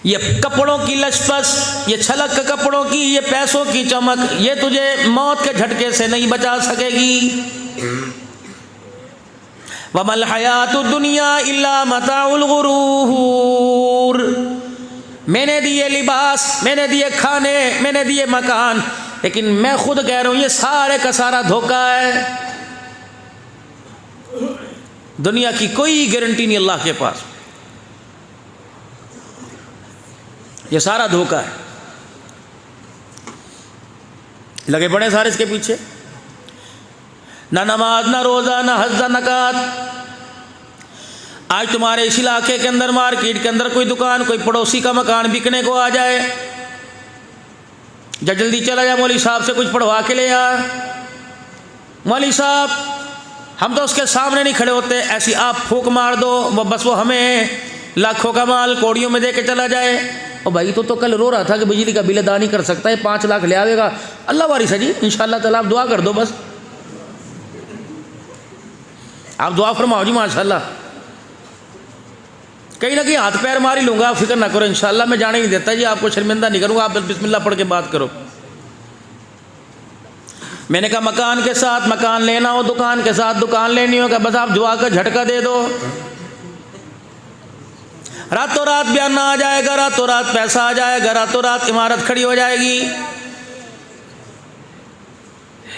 ये कपड़ों की लचपस, ये छलक के कपड़ों की, ये पैसों की चमक, ये तुझे मौत के झटके से नहीं बचा सकेगी। वमल हयातुद दुनिया इल्ला मताउल गुरूर। मैंने दिए लिबास, मैंने दिए खाने, मैंने दिए मकान, लेकिन मैं खुद कह रहा हूं ये सारे का सारा धोखा है। दुनिया की कोई गारंटी नहीं अल्लाह के पास, ये सारा धोखा है। लगे पड़े सारे इसके पीछे, ना नमाज, ना रोज़ा, ना हज, ना नकात। आज तुम्हारे इस इलाके के अंदर, मार्केट के अंदर कोई दुकान, कोई पड़ोसी का मकान बिकने को आ जाए, जल्दी चला जा मौलवी साहब से कुछ पढ़वा के ले आ। मौलवी साहब, हम तो उसके सामने नहीं खड़े होते, ऐसी आप फूंक मार दो बस वो हमें लाखों का माल कौड़ियों में दे के चला जाए। और भाई तो कल रो रहा था कि बिजली का बिल अदा नहीं कर सकता है, 5 लाख ले आवेगा। अल्लाह वारिस है जी, इंशाअल्लाह ताला आप दुआ कर दो, बस आप दुआ फरमाओ जी माशाअल्लाह। कहीं ना कहीं हाथ पैर मार ही लूँगा, आप फिक्र ना करो, इंशाअल्लाह मैं जाने नहीं देता जी, आपको शर्मिंदा नहीं करूँगा, आप बिस्मिल्लाह पढ़ के बात करो। मैंने कहा मकान के साथ मकान लेना हो, दुकान के साथ दुकान लेनी हो, बस आप दुआ का झटका दे दो, रातों रात बयान आ जाएगा, रातों रात पैसा आ जाएगा, रातों रात इमारत खड़ी हो जाएगी।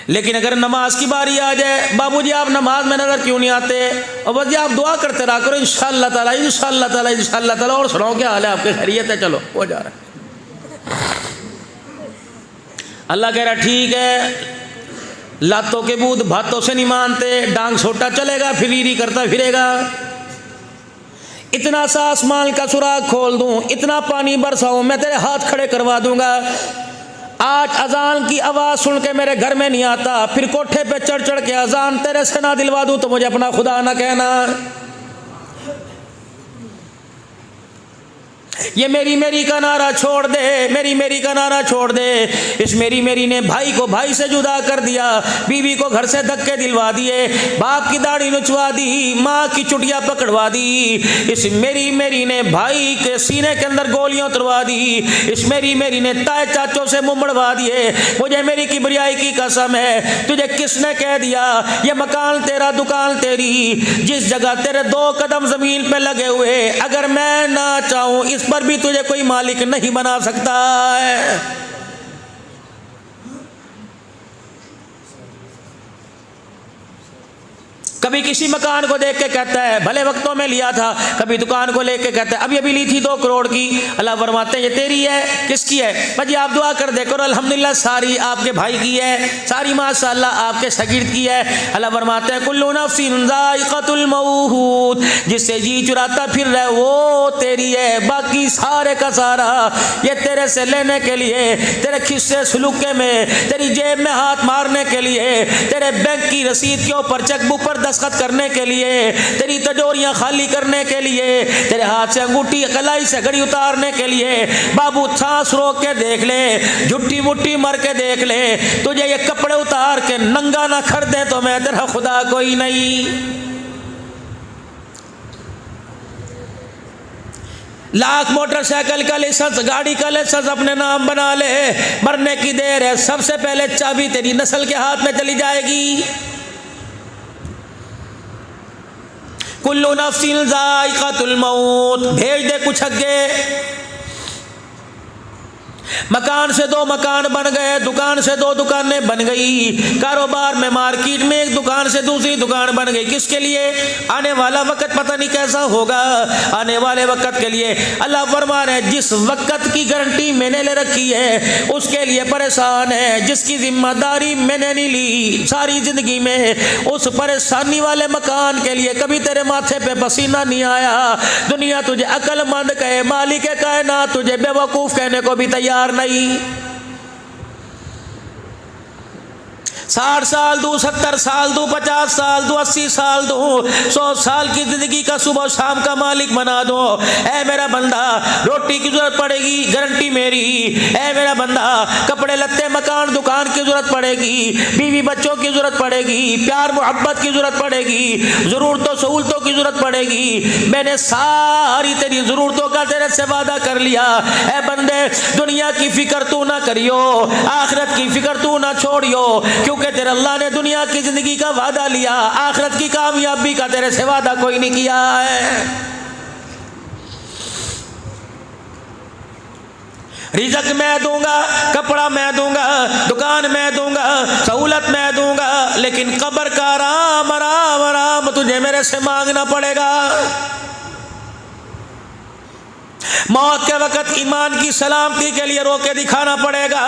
लेकिन अगर नमाज की बारी आ जाए, बाबूजी आप नमाज में नजर क्यों नहीं आते, और बस जी आप दुआ करते रहा करो, इंशाअल्लाह ताला इंशाअल्लाह ताला इंशाअल्लाह ताला। और सुनाओ क्या हाल है आपके, खैरियत है, चलो हो जा रहा है। अल्लाह कह रहा ठीक है, लातों के बूद भातों से नहीं मानते, डांग छोटा चलेगा फिर ईरी करता फिरेगा। इतना सा आसमान का सुराग खोल दूं, इतना पानी बरसाऊं, मैं तेरे हाथ खड़े करवा दूंगा। आज अजान की आवाज सुन के मेरे घर में नहीं आता, फिर कोठे पे चढ़ चढ़ के अजान तेरे से ना दिलवा दूं तो मुझे अपना खुदा ना कहना। ये मेरी मेरी का नारा छोड़ दे, मेरी मेरी का नारा छोड़ दे। इस मेरी मेरी ने भाई को भाई से जुदा कर दिया, बीवी को घर से धक्के दिलवा दिए, बाप की दाढ़ी नचवा दी, माँ की चुटिया पकड़वा दी। इस मेरी मेरी ने भाई के सीने के अंदर गोलियां उतरवा दी। इस मेरी मेरी ने ताए चाचों से मुंह मड़वा दिए। मुझे मेरी किबरियाई की कसम है, तुझे किसने कह दिया ये मकान तेरा, दुकान तेरी, जिस जगह तेरे 2 कदम जमीन पे लगे हुए, अगर मैं ना चाहूं इस पर भी तुझे कोई मालिक नहीं बना सकता है। कभी किसी मकान को देख के कहता है भले वक्तों में लिया था, कभी दुकान को लेके कहता है अभी अभी ली थी 2 करोड़ की। अल्लाह फरमाते हैं ये तेरी है, किसकी है? भाई आप दुआ कर देखो, अल्हम्दुलिल्लाह सारी आपके भाई की है, सारी माशाअल्लाह आपके सगीर की है। अल्लाह फरमाते हैं कुल्लु नफ्सिन ज़ाइक़तुल मौत, जिससे जी चुराता फिर रहा है वो तेरी है, बाकी सारे का सारा ये तेरे से लेने के लिए, तेरे खिस्से सलूके में, तेरी जेब में हाथ मारने के लिए, तेरे बैंक की रसीद के ऊपर चेकबुक पर दस्तखत करने के लिए, तेरी तिजोरियां खाली करने के लिए, तेरे हाथ से अंगूठी कलाई से घड़ी उतारने के लिए। बाबू सांस रोक के देख ले, झुट्टी मुट्ठी मर के देख ले, तुझे ये कपड़े उतार के नंगा ना कर दे तो मैं तेरा खुदा कोई नहीं। लाख मोटरसाइकिल का लाइसेंस, गाड़ी का लाइसेंस अपने नाम बना ले, मरने की देर है, सबसे पहले चाबी तेरी नस्ल के हाथ में चली जाएगी। कुल्लु नफ्सिन ज़ाइक़तुल मौत, भेज दे कुछ अगे। मकान से 2 मकान बन गए, दुकान से 2 दुकानें बन गई, कारोबार में मार्केट में एक दुकान से दूसरी दुकान बन गई। किसके लिए? आने वाला वक्त पता नहीं कैसा होगा, आने वाले वक्त के लिए। अल्लाह फरमा रहे हैं जिस वक्त की गारंटी मैंने ले रखी है उसके लिए परेशान है, जिसकी जिम्मेदारी मैंने नहीं ली सारी जिंदगी में, उस परेशानी वाले मकान के लिए कभी तेरे माथे पे पसीना नहीं आया। दुनिया तुझे अक्लमंद कहे, मालिक कायनात तुझे बेवकूफ कहने को भी तैयार नहीं। 60 साल दूं, 70 साल दूं, 50 साल दूं, 80 साल दूं, 100 साल की जिंदगी का सुबह शाम का मालिक बना दो। ऐ मेरा बंदा रोटी की जरूरत पड़ेगी, गारंटी मेरी। ऐ मेरा बंदा कपड़े लत्ते मकान दुकान की जरूरत पड़ेगी, बीवी बच्चों की जरूरत पड़ेगी, प्यार मोहब्बत की जरूरत पड़ेगी, जरूरतों सहूलतों की जरूरत पड़ेगी। मैंने सारी तेरी जरूरतों का तेरे से वादा कर लिया। ए बंदे, दुनिया की फिक्र तू ना करियो, आखिरत की फिक्र तू ना छोड़ियो, क्योंकि तेरे अल्लाह ने दुनिया की जिंदगी का वादा लिया, आखिरत की कामयाबी का तेरे से वादा कोई नहीं किया है। रिज़्क मैं दूंगा, कपड़ा मैं दूंगा, दुकान मैं दूंगा, सहूलत मैं दूंगा, लेकिन कब्र का आराम आराम आराम तुझे मेरे से मांगना पड़ेगा। मौत के वक्त ईमान की सलामती के लिए रोके दिखाना पड़ेगा।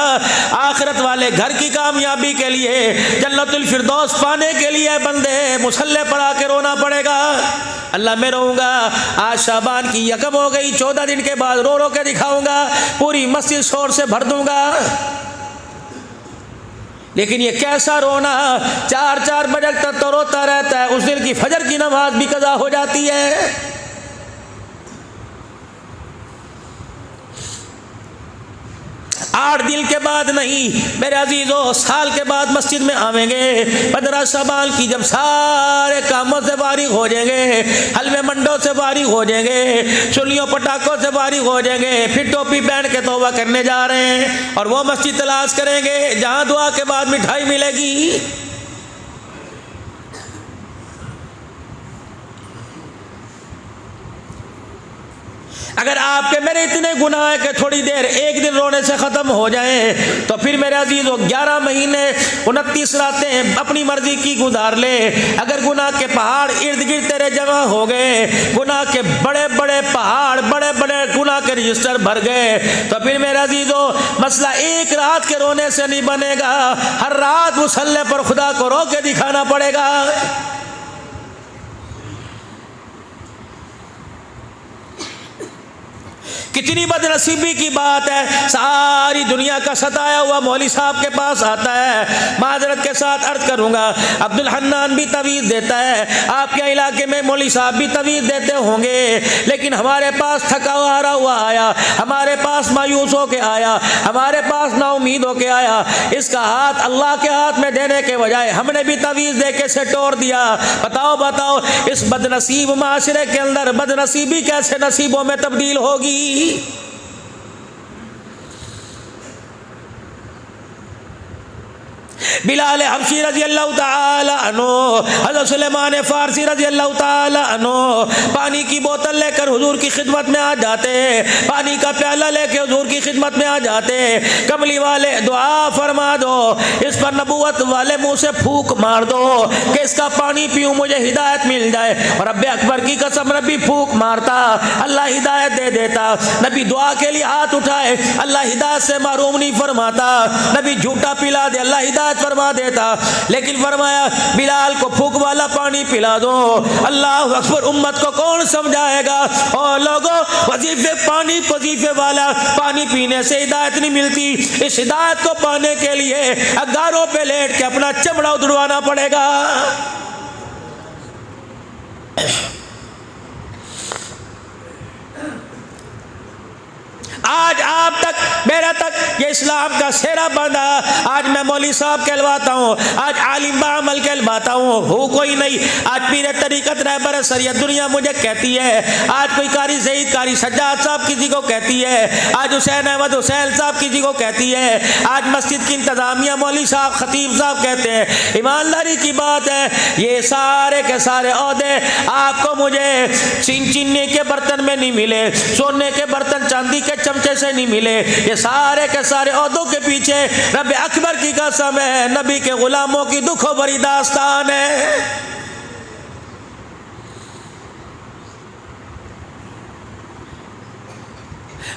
आखिरत वाले घर की कामयाबी के लिए, जन्नतुल फिरदौस पाने के लिए बंदे मुसल्ले पर आके रोना पड़ेगा। अल्लाह मैं रोऊंगा, आज शाबान की यकम हो गई, 14 दिन के बाद रो रो के दिखाऊंगा, पूरी मस्जिद शोर से भर दूंगा। लेकिन ये कैसा रोना, 4-4 बजे तक तो रोता रहता है, उस दिन की फजर की नमाज भी कज़ा हो जाती है। 8 दिन के बाद नहीं मेरे अजीजों, साल के बाद मस्जिद में आवेंगे। 15 शबान की जब सारे कामों से फारिग हो जाएंगे, हलवे मंडों से फारिग हो जाएंगे, चुलियों पटाखों से फारिग हो जाएंगे, फिर टोपी पहन के तौबा करने जा रहे हैं और वो मस्जिद तलाश करेंगे जहां दुआ के बाद मिठाई मिलेगी। अगर आपके मेरे इतने गुनाह है कि थोड़ी देर एक दिन रोने से ख़त्म हो जाए, तो फिर मेरे अजीज़ों 11 महीने 29 रातें अपनी मर्जी की गुजार ले। अगर गुनाह के पहाड़ इर्द गिर्द तेरे जमा हो गए, गुनाह के बड़े बड़े पहाड़, बड़े बड़े गुनाह के रजिस्टर भर गए, तो फिर मेरे अजीज़ों मसला एक रात के रोने से नहीं बनेगा, हर रात मुसल्ले पर खुदा को रो के दिखाना पड़ेगा। कितनी बदनसीबी की बात है, सारी दुनिया का सताया हुआ मौली साहब के पास आता है। माजरत के साथ अर्ज करूंगा, अब्दुल हन्नान भी तवीज़ देता है, आपके इलाके में मौली साहब भी तवीज़ देते होंगे, लेकिन हमारे पास थका हारा हुआ आया, हमारे पास मायूस होके आया, हमारे पास नाउमीद होके आया। इसका हाथ अल्लाह के हाथ में देने के बजाय हमने भी तवीज़ दे के से तोड़ दिया। बताओ बताओ, इस बदनसीब माशरे के अंदर बदनसीबी कैसे नसीबों में तब्दील होगी। बिलाल हबशी रजी अल्लाह ताला अन्हु, हज़रत सुलेमान फारसी रजी अल्लाह ताला अन्हु पानी की बोतल लेकर हुजूर की खिदमत में आ जाते, पानी का प्याला लेकर हुजूर की खिदमत में आ जाते। कमली वाले दुआ फरमा दो, इस पर नबूवत वाले मुंह से फूक मार दो कि इसका पानी पीऊं, मुझे हिदायत मिल जाए। और रब्बे अकबर की कसम, नबी फूक मारता, अल्लाह हिदायत दे देता। नबी दुआ के लिए हाथ उठाए, अल्लाह हिदायत से महरूम नहीं फरमाता। नबी झूठा पिला दे, अल्लाह हिदायत फरमा देता। लेकिन फरमाया बिलाल को फूक वाला पानी पिला दो। अल्लाह अकबर, उम्मत को कौन समझाएगा? और लोगों, वजीफे पानी वजीफे वाला पानी पीने से हिदायत नहीं मिलती। इस हिदायत को पाने के लिए अगारों पे लेट के अपना चमड़ा उधड़वाना पड़ेगा। आज आप तक, मेरा तक ये इस्लाम का सेरा बांधा। आज मैं मौली साहब कहलवाता हूँ, आज आलिम बामल कहलवाता हूँ कोई नहीं। आज पीर तरीकत रहबर शरीयत दुनिया मुझे कहती है, आज कोई कारी सईद कारी सज्जाद साहब किसी को कहती है, आज हुसैन अहमद हुसैन साहब किसी को कहती है, आज मस्जिद की इंतजामिया मौली साहब खतीब साहब कहते हैं। ईमानदारी की बात है, ये सारे के सारे ओहदे आपको मुझे चीनी के बर्तन में नहीं मिले, सोने के बर्तन चांदी के चमचे से नहीं मिले। ये सारे के सारे ओहदों के पीछे रब अकबर की कसम है, नबी के गुलामों की दुखों भरी दास्तान है।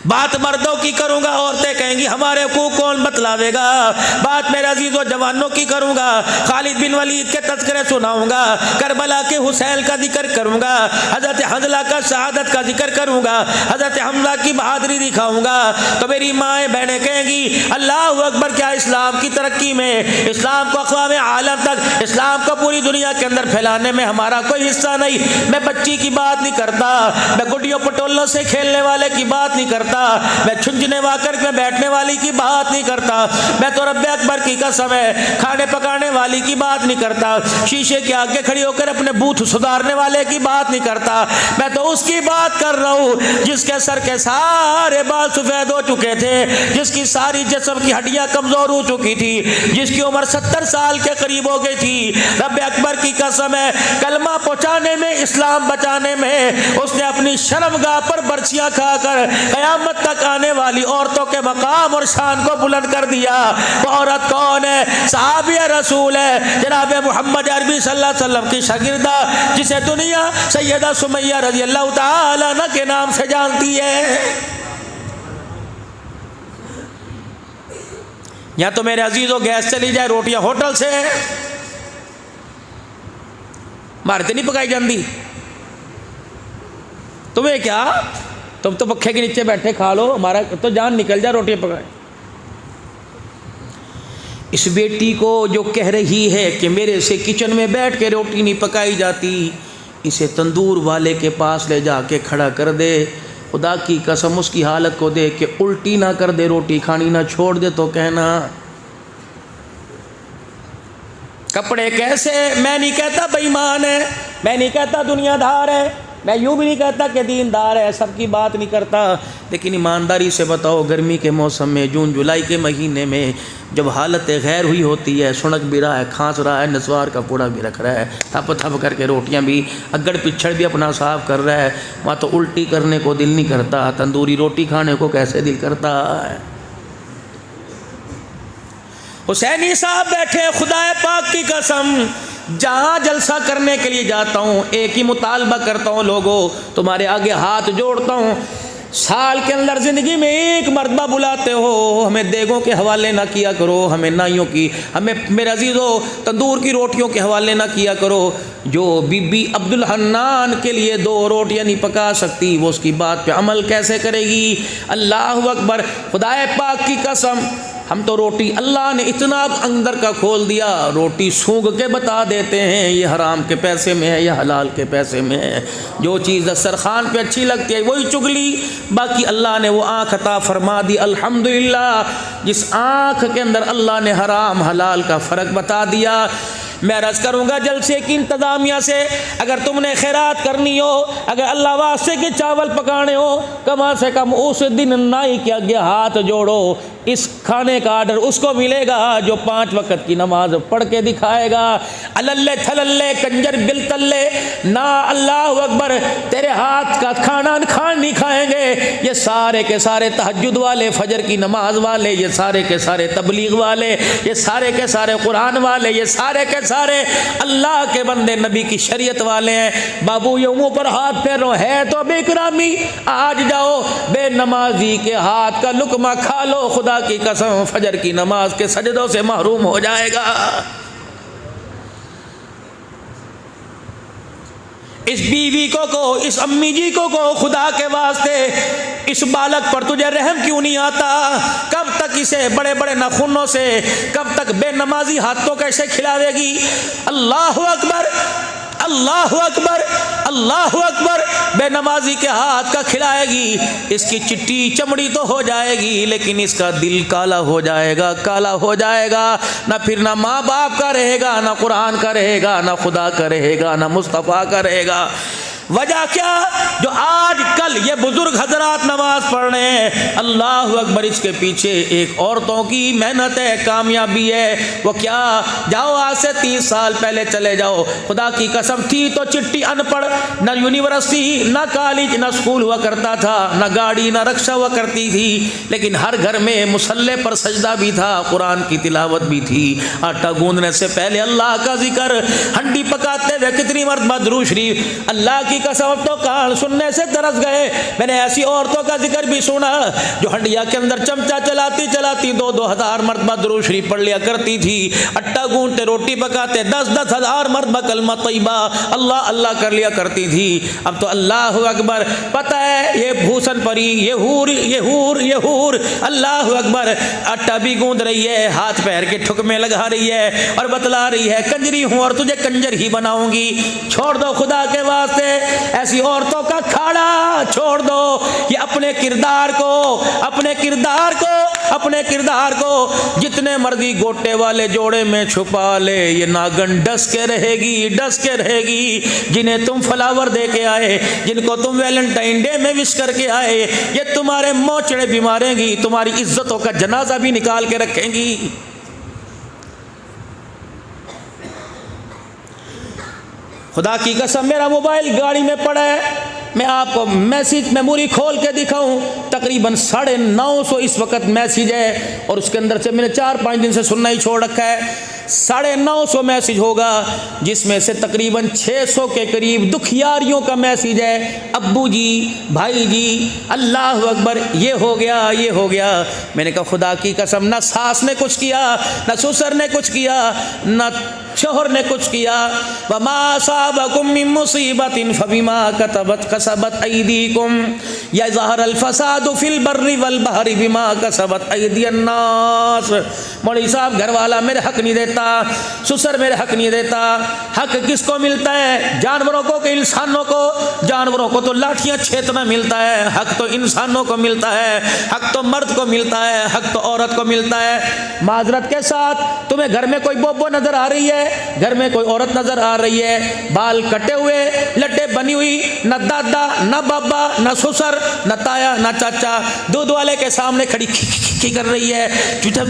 बात मर्दों की करूंगा, औरतें कहेंगी हमारे को कौन बतलावेगा। बात मेरे अजीजों जवानों की करूंगा, खालिद बिन वलीद के तज़किरे सुनाऊंगा, करबला के हुसैन का जिक्र करूंगा, हजरत हंज़ला का शहादत का जिक्र करूंगा, हजरत हमजा की बहादुरी दिखाऊंगा। तो मेरी माएँ बहनें कहेंगी अल्लाह अकबर, क्या इस्लाम की तरक्की में, इस्लाम को अक़वाम आलम तक, इस्लाम को पूरी दुनिया के अंदर फैलाने में हमारा कोई हिस्सा नहीं। मैं बच्ची की बात नहीं करता, मैं गुड्डियों पटोलों से खेलने वाले की बात नहीं करता, करता, मैं छुंझने वाकर में बैठने वाली की बात नहीं करता, मैं तो रब्बे अकबर की कसम है खाने पकाने वाली की बात नहीं करता, शीशे के आगे खड़ी होकर अपने बूथ सुधारने वाले की बात नहीं करता, मैं तो उसकी बात कर रहा हूँ जिसके सर के सारे बाल सफेद हो चुके थे, जिसकी सारी जिस्म की हड्डियां कमजोर हो चुकी थी, जिसकी उम्र 70 साल के करीब हो गई थी। रब्बे अकबर की कसम है कलमा पहुंचाने में, इस्लाम बचाने में उसने अपनी शर्मगाह पर बर्छियां खाकर कयामत तक आने वाली औरतों के मकाम और शान को बुलंद कर दिया। वो औरत कौन है? सहाबी रसूल है जनाब मोहम्मद अरबी सल्लल्लाहु अलैहि वसल्लम की शागिर्दा, जिसे दुनिया सैयदा सुमैया रजी अल्लाह तआला अन्हा के नाम से जानती है। या तो मेरे अजीजों गैस चली जाए, रोटियां होटल से मारते नहीं पकाई जाती, तुम्हें क्या, तुम तो पखे के नीचे बैठे खा लो, हमारा तो जान निकल जाए रोटियां पकाए। इस बेटी को जो कह रही है कि मेरे से किचन में बैठ के रोटी नहीं पकाई जाती, इसे तंदूर वाले के पास ले जाके खड़ा कर दे। खुदा की कसम उसकी हालत को देख के उल्टी ना कर दे, रोटी खानी ना छोड़ दे तो कहना। कपड़े कैसे, मैं नहीं कहता बेईमान है, मैं नहीं कहता दुनियादार है, मैं यूँ भी नहीं कहता कि दीनदार है, सबकी बात नहीं करता, लेकिन ईमानदारी से बताओ गर्मी के मौसम में, जून जुलाई के महीने में जब हालत गैर हुई होती है, सुनक भी रहा है, खांस रहा है, नस्वार का पूड़ा भी रख रहा है, थप थप करके रोटियां भी, अगड़ पिछड़ भी अपना साफ कर रहा है, वहाँ तो उल्टी करने को दिल नहीं करता, तंदूरी रोटी खाने को कैसे दिल करता है। हुसैनी साहब बैठे, खुदाए पाक की कसम जहाँ जलसा करने के लिए जाता हूँ एक ही मुतालबा करता हूँ, लोगों तुम्हारे आगे हाथ जोड़ता हूँ, साल के अंदर ज़िंदगी में एक मरतबा बुलाते हो, हमें देगों के हवाले ना किया करो, हमें नाइयों की, हमें मेरे अजीज़ों तंदूर की रोटियों के हवाले ना किया करो। जो बीबी अब्दुल हन्नान के लिए 2 रोटियां नहीं पका सकती, वो उसकी बात पे अमल कैसे करेगी? अल्लाह अकबर, खुदाए पाक की कसम, हम तो रोटी अल्लाह ने इतना अंदर का खोल दिया, रोटी सूंघ के बता देते हैं ये हराम के पैसे में है या हलाल के पैसे में है। जो चीज़ दस्तरखान पे अच्छी लगती है वही चुगली, बाकी अल्लाह ने वो आँख अता फरमा दी। अल्हम्दुलिल्लाह, जिस आँख के अंदर अल्लाह ने हराम हलाल का फ़र्क बता दिया। मैं अर्ज़ करूँगा जलसे की इंतज़ामिया से, अगर तुमने खैरात करनी हो, अगर अल्लाह वास्ते के चावल पकाने हो, कम से कम उस दिन नाई के आगे हाथ जोड़ो, इस खाने का आर्डर उसको मिलेगा जो 5 वक्त की नमाज पढ़ के दिखाएगा। अल्ले थल्ले कंजर बिल तल्ले ना, अल्लाह अकबर, तेरे हाथ का खाना नहीं खाएंगे ये सारे के सारे तहज्जुद वाले, फजर की नमाज वाले, ये सारे के सारे तबलीग वाले, ये सारे के सारे कुरान वाले, ये सारे के सारे अल्लाह के बंदे, नबी की शरीयत वाले हैं। बाबू ये मुँह पर हाथ फेरो है तो बेकरामी, आज जाओ बेनमाजी के हाथ का लुकमा खा लो, खुदा की कसम फजर की नमाज के सजदों से महरूम हो जाएगा। इस बीवी को इस अम्मी जी को खुदा के वास्ते इस बालक पर तुझे रहम क्यों नहीं आता? कब तक इसे बड़े बड़े नाखूनों से, कब तक बेनमाजी हाथों कैसे खिलावेगी? अल्लाह अकबर, अल्लाह अकबर, अल्लाह अकबर, बेनमाजी के हाथ का खिलाएगी, इसकी चिट्टी चमड़ी तो हो जाएगी लेकिन इसका दिल काला हो जाएगा, काला हो जाएगा। ना फिर ना माँ बाप का रहेगा, ना कुरान का रहेगा, ना खुदा का रहेगा, ना मुस्तफ़ा का रहेगा। वजह क्या? जो आज कल ये बुजुर्ग हजरात नमाज पढ़ रहे हैं, अल्लाह अकबर, इसके पीछे एक औरतों की मेहनत है, कामयाबी है। वो क्या? जाओ आज से 30 साल पहले चले जाओ, खुदा की कसम थी तो चिट्ठी, अनपढ़, ना यूनिवर्सिटी, ना कॉलेज, ना स्कूल हुआ करता था, ना गाड़ी, ना रक्षा हुआ करती थी, लेकिन हर घर में मुसल्ले पर सजदा भी था, कुरान की तिलावत भी थी, आटा गूंदने से पहले अल्लाह का जिक्र, हंडी पकाते हुए कितनी मरतबा दुरूद शरीफ। अल्लाह की कसम तो कान सुनने से तरस गए। मैंने ऐसी औरतों का जिक्र भी सुना जो हंडिया के अंदर चमचा चलाती चलाती 2-2 हज़ार मरतबा दुरूद शरीफ पढ़ लिया करती थी, आटा गूंदते, रोटी पकाते 10-10 हज़ार मरतबा कलमा तैयबा अल्लाह अल्लाह कर लिया करती थी। अब तो अल्लाह अकबर, पता है ये भूषण परी, ये हूर, ये हूर, ये हूर, अल्लाह अकबर, आटा भी गूंद रही है, हाथ पैर के ठुकमे लगा रही है और बतला रही है कंजरी हूँ और तुझे कंजर ही बनाऊंगी। छोड़ दो खुदा के वास्ते, ऐसी औरतों का खाड़ा छोड़ दो। ये अपने किरदार को जितने मर्जी गोटे वाले जोड़े में छुपा ले, ये नागन डस के रहेगी। जिन्हें तुम फ्लावर दे के आए, जिनको तुम वैलेंटाइन डे में विश करके आए, ये तुम्हारे मोचड़े भी मारेंगी, तुम्हारी इज्जतों का जनाजा भी निकाल के रखेंगी। खुदा की कसम, मेरा मोबाइल गाड़ी में पड़ा है, मैं आपको मैसेज मेमोरी खोल के दिखाऊं, तकरीबन 950 इस वक्त मैसेज है, और उसके अंदर से मैंने 4-5 दिन से सुनना ही छोड़ रखा है। 950 मैसेज होगा, जिसमें से तकरीबन 600 के करीब दुखियारियों का मैसेज है। अब्बू जी, भाई जी, अल्लाह अकबर, ये हो गया। मैंने कहा खुदा की कसम, ना सास ने कुछ किया, ना ससुर ने कुछ किया, ना शोहर ने कुछ किया। वमा असाबकुम मिन मुसीबतिन फबिमा कसबत ऐदीकुम यज़हरल फसादु फिल बर्रि वल बहरि बिमा कसबत ऐदियन नास। मौलवी साहब, घर वाला मेरे हक नहीं देता, ससुर मेरे हक नहीं देता। हक किसको मिलता है? जानवरों को कि इंसानों को? जानवरों को तो लाठियां छेतना मिलता है, हक तो इंसानों को मिलता है, हक तो मर्द को मिलता है, हक तो औरत को मिलता है। माजरत के साथ, तुम्हें घर में कोई बोबो नजर आ रही है, घर में कोई औरत नजर आ रही है, बाल कटे हुए, लट्टे बनी हुई, न दादा न बाबा न ससुर न ताया न चाचा, दूध वाले के सामने खड़ी खी कर रही है,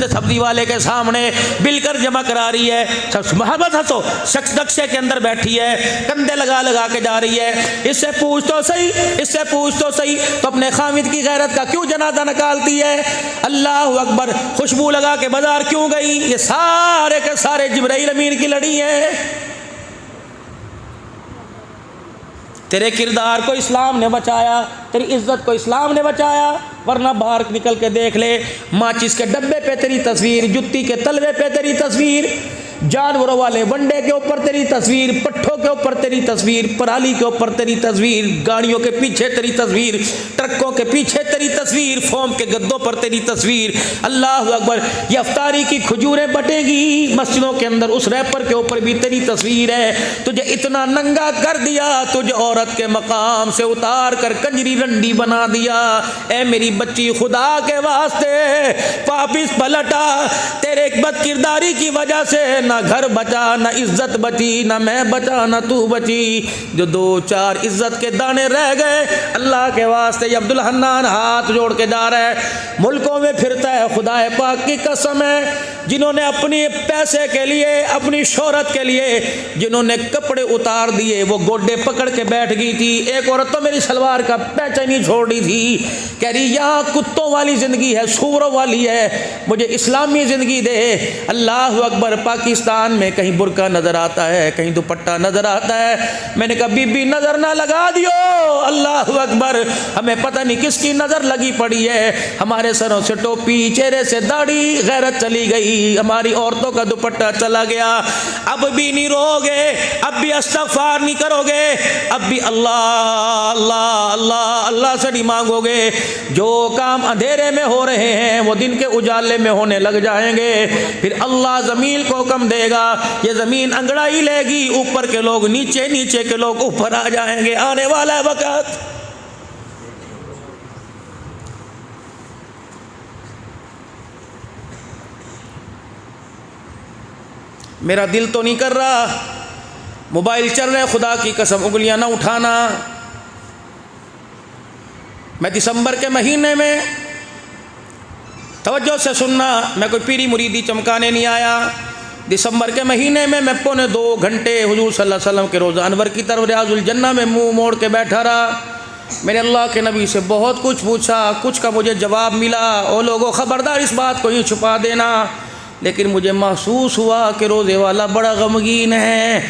सब्जी वाले के सामने बिल कर जमा करा रही है, मोहब्बत हंसो, शख्स नक्शे के अंदर बैठी है, कंधे लगा के जा रही है। इससे पूछ तो सही, तो अपने खामिद की गैरत का क्यों जनाजा निकालती है? अल्लाह अकबर, खुशबू लगा के बाजार क्यों गई? ये सारे के सारे जिब्राइल अमीन की लड़ी है। तेरे किरदार को इस्लाम ने बचाया, तेरी इज्जत को इस्लाम ने बचाया, वरना बाहर निकल के देख ले, माचिस के डब्बे पे तेरी तस्वीर, जुत्ती के तलवे पे तेरी तस्वीर, जानवरों वाले वंडे के ऊपर तेरी तस्वीर, पट्ठों के ऊपर तेरी तस्वीर, पराली के ऊपर तेरी तस्वीर, गाड़ियों के पीछे तेरी तस्वीर, ट्रकों के पीछे तेरी तस्वीर, फोम के गद्दों पर तेरी तस्वीर। अल्लाह अकबर, ये अफ्तारी की खजूरें बटेगी मस्जिदों के अंदर, उस रैपर के ऊपर भी तेरी तस्वीर है। तुझे इतना नंगा कर दिया, तुझे औरत के मकाम से उतार कर कंजरी रंडी बना दिया। ए मेरी बच्ची, खुदा के वास्ते वापिस पलटा, तेरे बद किरदारी की वजह से ना घर बचा, ना इज्जत बची, ना मैं बचा, ना तू बची। जो 2-4 इज्जत के दाने रह गए, अल्लाह के वास्ते ये अब्दुल हन्नान हाथ जोड़ के जा रहा है, मुल्कों में फिरता है। खुदा पाक की कसम है, जिन्होंने अपनी पैसे के लिए, अपनी शोहरत के लिए जिन्होंने कपड़े उतार दिए, वो गोड्डे पकड़ के बैठ गई थी। एक औरत तो मेरी सलवार का पैचा नहीं छोड़ रही थी, कह रही यहाँ कुत्तों वाली जिंदगी है, सूरों वाली है, मुझे इस्लामी जिंदगी दे। अल्लाह अकबर, पाकिस्तान में कहीं बुर्का नजर आता है, कहीं दुपट्टा नजर आता है। मैंने कहा बीबी नजर ना लगा दियो, अल्लाह अकबर, हमें पता नहीं किसकी नजर लगी पड़ी है। हमारे सरों से टोपी, चेहरे से दाढ़ी, गैरत चली गई, हमारी औरतों का दुपट्टा चला गया। अब भी नहीं रोगे, अब भी इस्तग़फ़ार नहीं करोगे, अब भी अल्लाह अल्लाह अल्लाह अल्लाह से नहीं मांगोगे। जो काम अंधेरे में हो रहे हैं वो दिन के उजाले में होने लग जाएंगे। फिर अल्लाह ज़मीन को हुक्म देगा, ये ज़मीन अंगड़ाई लेगी, ऊपर के लोग नीचे, नीचे के लोग ऊपर आ जाएंगे। आने वाला है वक़्त, मेरा दिल तो नहीं कर रहा, मोबाइल चल रहे, खुदा की कसम उंगलियां ना उठाना। मैं दिसंबर के महीने में, तवज्जो से सुनना, मैं कोई पीरी मुरीदी चमकाने नहीं आया। दिसंबर के महीने में मैं 2.25 घंटे हुजूर सल्लल्लाहु अलैहि वसल्लम के रोज़ा अनवर की तरफ रियाजुल जन्ना में मुंह मोड़ के बैठा रहा। मैंने अल्लाह के नबी से बहुत कुछ पूछा, कुछ का मुझे जवाब मिला। ओ लोगों, ख़बरदार इस बात को यूँ छुपा देना, लेकिन मुझे महसूस हुआ कि रोज़े वाला बड़ा गमगीन है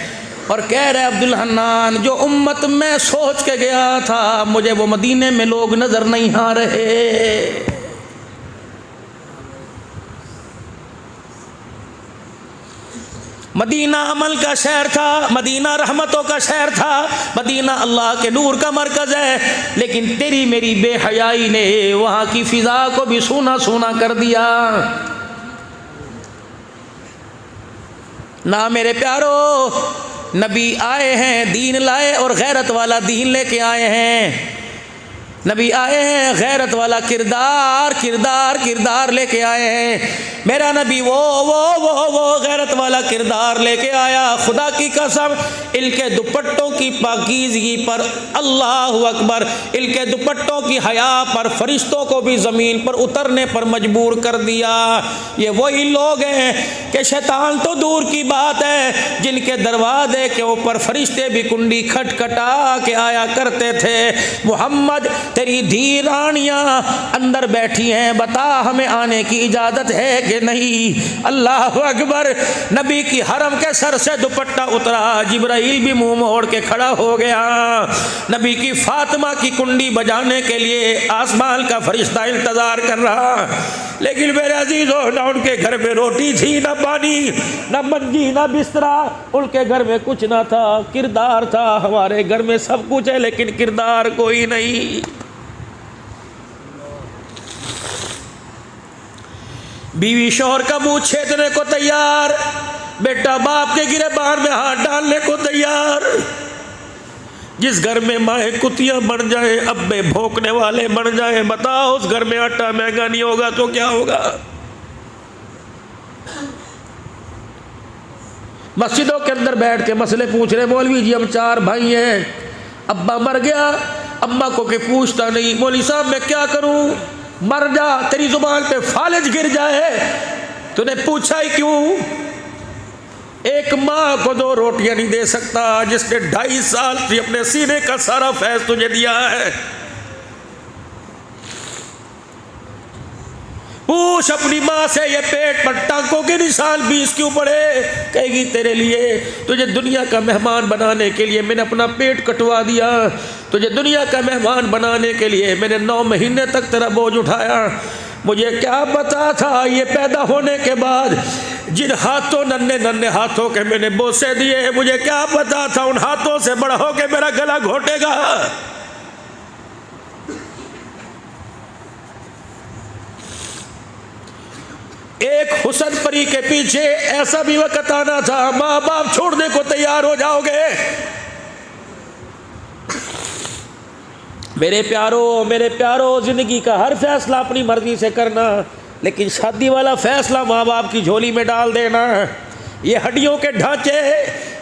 और कह रहे अब्दुल हन्नान, जो उम्मत में सोच के गया था, मुझे वो मदीने में लोग नज़र नहीं आ रहे। मदीना अमल का शहर था, मदीना रहमतों का शहर था, मदीना अल्लाह के नूर का मरकज़ है, लेकिन तेरी मेरी बेहयाई ने वहाँ की फ़िज़ा को भी सूना सूना कर दिया। ना मेरे प्यारो, नबी आए हैं, दीन लाए और गैरत वाला दीन लेके आए हैं। नबी आए हैं, गैरत वाला किरदार लेके आए हैं। मेरा नबी वो गैरत वाला किरदार लेके आया। खुदा की कसम, इनके दुपट्टों की पाकीज़गी पर, अल्लाह अकबर, इनके दुपट्टों की हया पर फरिश्तों को भी ज़मीन पर उतरने पर मजबूर कर दिया। ये वही लोग हैं कि शैतान तो दूर की बात है, जिनके दरवाजे के ऊपर फरिश्ते भी कुंडी खटखटा के आया करते थे। मोहम्मद, तेरी धी रानियां अंदर बैठी हैं, बता हमें आने की इजाज़त है कि नहीं। अल्लाह अकबर, नबी की हरम के सर से दुपट्टा उतरा, जिब्राइल भी मुंह मोड़ के खड़ा हो गया। नबी की फातिमा की कुंडी बजाने के लिए आसमान का फरिश्ता इंतजार कर रहा, लेकिन मेरे अजीजों, ना उनके घर में रोटी थी, ना पानी, ना मंजी, ना बिस्तरा, उनके घर में कुछ ना था, किरदार था। हमारे घर में सब कुछ है लेकिन किरदार कोई नहीं। बीवी शौहर का मुंह छेदने को तैयार, बेटा बाप के गिरेबान में हाथ डालने को तैयार। जिस घर में माएँ कुतियाँ बन जाए, अब्बे भौंकने वाले बन जाए, बताओ उस घर में आटा महंगा नहीं होगा तो क्या होगा। मस्जिदों के अंदर बैठ के मसले पूछ रहे, मौलवी जी हम 4 भाई हैं, अब्बा मर गया, अम्मा को के पूछता नहीं, मौलवी साहब मैं क्या करूं, मर जा, तेरी जुबान पे फालिज गिर जाए, तूने पूछा ही क्यों। एक माँ को 2 रोटियां नहीं दे सकता जिसने 2.5 साल से अपने सीने का सारा फैज तुझे दिया है। पूछ अपनी माँ से, ये पेट पर टांकों के निशान 20 क्यों पड़े, कहेगी तेरे लिए, तुझे दुनिया का मेहमान बनाने के लिए मैंने अपना पेट कटवा दिया, तुझे दुनिया का मेहमान बनाने के लिए मैंने 9 महीने तक तेरा बोझ उठाया। मुझे क्या पता था ये पैदा होने के बाद जिन हाथों, नन्हे नन्हे हाथों के मैंने बोसे दिए, मुझे क्या पता था उन हाथों से बड़ा होके मेरा गला घोटेगा। एक हुस्न परी के पीछे ऐसा भी वक्त आना था, माँ बाप छोड़ने को तैयार हो जाओगे। मेरे प्यारो, जिंदगी का हर फैसला अपनी मर्जी से करना, लेकिन शादी वाला फैसला माँ बाप की झोली में डाल देना। ये हड्डियों के ढांचे,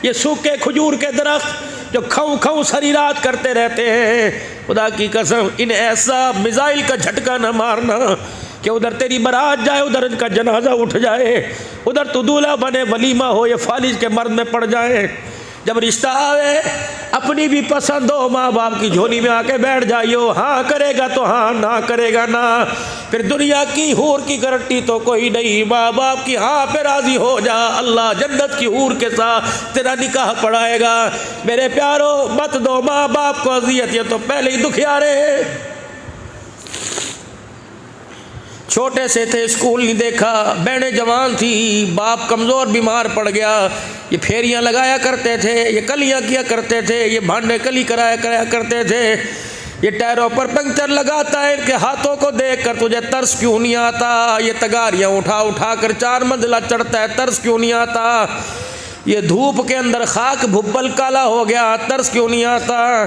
ये सूखे खजूर के दरख्त जो खाऊं खाऊं सारी रात करते रहते हैं, खुदा की कसम इन्हें ऐसा मिसाइल का झटका न मारना कि उधर तेरी बारात जाए, उधर इनका जनाजा उठ जाए, उधर तू दूल्हा बने, वलीमा हो, ये फालिज के मर्द में पड़ जाए। जब रिश्ता आवे अपनी भी पसंद हो, माँ बाप की झोली में आके बैठ जाइयो, हाँ करेगा तो हाँ, ना करेगा ना। फिर दुनिया की हूर की गारंटी तो कोई नहीं, माँ बाप की हाँ पे राजी हो जा, अल्लाह जन्नत की हूर के साथ तेरा निकाह पढ़ाएगा। मेरे प्यारो, मत दो माँ बाप को अजियत, ये तो पहले ही दुखियारे। छोटे से थे, स्कूल नहीं देखा, बहनें जवान थी, बाप कमज़ोर बीमार पड़ गया, ये फेरियां लगाया करते थे, ये कलियां किया करते थे, ये भांडे कली कराया करते थे, ये टायरों पर पंक्चर लगाता है, इनके हाथों को देखकर तुझे तरस क्यों नहीं आता। ये तगारियां उठा कर 4 मंजिला चढ़ता है, तरस क्यों नहीं आता। ये धूप के अंदर खाक भुब्बल काला हो गया, तरस क्यों नहीं आता।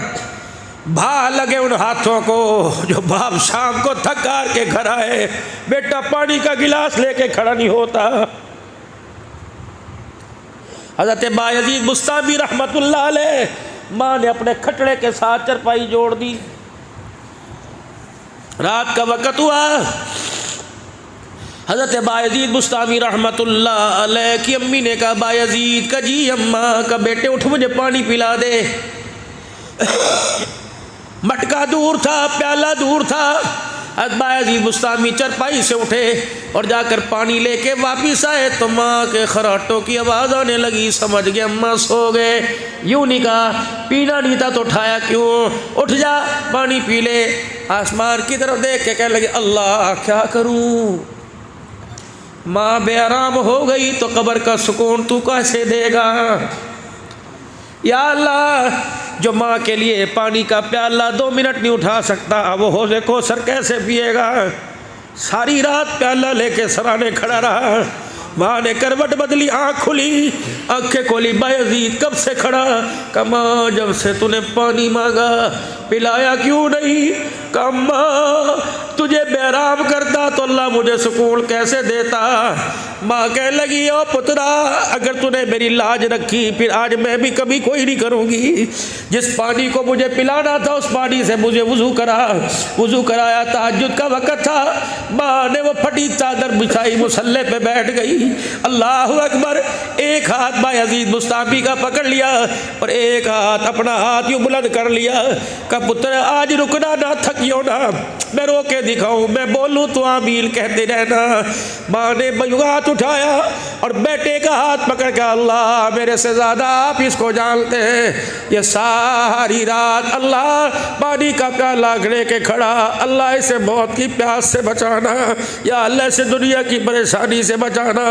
भा लगे उन हाथों को जो बाप शाम को थक हार के घर आए, बेटा पानी का गिलास लेके खड़ा नहीं होता। हज़रत बायज़ीद बुस्तामी रहमतुल्लाह अलैह, माँ ने अपने खटड़े के साथ चरपाई जोड़ दी, रात का वक़्त हुआ, हज़रत बायज़ीद बुस्तामी रहमतुल्लाह अलैह की अम्मी ने कहा, बायज़ीद का जी अम्मा का बेटे उठ मुझे पानी पिला दे। मटका दूर था, प्याला दूर था। बायज़ीद बुस्तामी चरपाई से उठे और जाकर पानी लेके वापिस आए तो माँ के खराटों की आवाज़ आने लगी। समझ गए अम्मा सो गए। यूँ नहीं कहा, पीना नहीं था तो उठाया क्यों, उठ जा पानी पी ले। आसमान की तरफ देख के कहने लगे, अल्लाह क्या करूँ, माँ बेआराम हो गई तो कब्र का सुकून तू कैसे देगा। या अल्लाह, जो माँ के लिए पानी का प्याला 2 मिनट नहीं उठा सकता, वो हौज़े कौसर कैसे पिएगा। सारी रात प्याला लेके सराने खड़ा रहा, माँ ने करवट बदली, आँख खुली, आंखें खोली, बायजीद कब से खड़ा? कमा जब से तूने पानी मांगा, पिलाया क्यों नहीं? कमा तुझे बेराम करता तो अल्लाह मुझे सुकून कैसे देता? माँ कह लगी, ओ पुत्रा, अगर तूने मेरी लाज रखी फिर आज मैं भी कभी कोई नहीं करूँगी। जिस पानी को मुझे पिलाना था उस पानी से मुझे वुज़ू कराया, तहज्जुद का वक़्त था। माँ ने वो फटी चादर बिछाई, मुसल्ले पे बैठ गई। अल्लाह अकबर। एक हाथ बायजीद मुस्ताफी का पकड़ लिया और एक हाथ अपना हाथ यूँ बुलंद कर लिया। का पुत्र आज रुकना ना, थकियो ना, मैं रो के दिखाऊं, मैं बोलूं तो आमीन कहते रहना। माँ ने हाथ उठाया और बेटे का हाथ पकड़ के, अल्लाह मेरे से ज़्यादा आप इसको जानते हैं। ये सारी रात अल्लाह पानी का प्याला लेके खड़ा, अल्लाह इसे मौत की प्यास से बचाना, या अल्लाह से दुनिया की परेशानी से बचाना।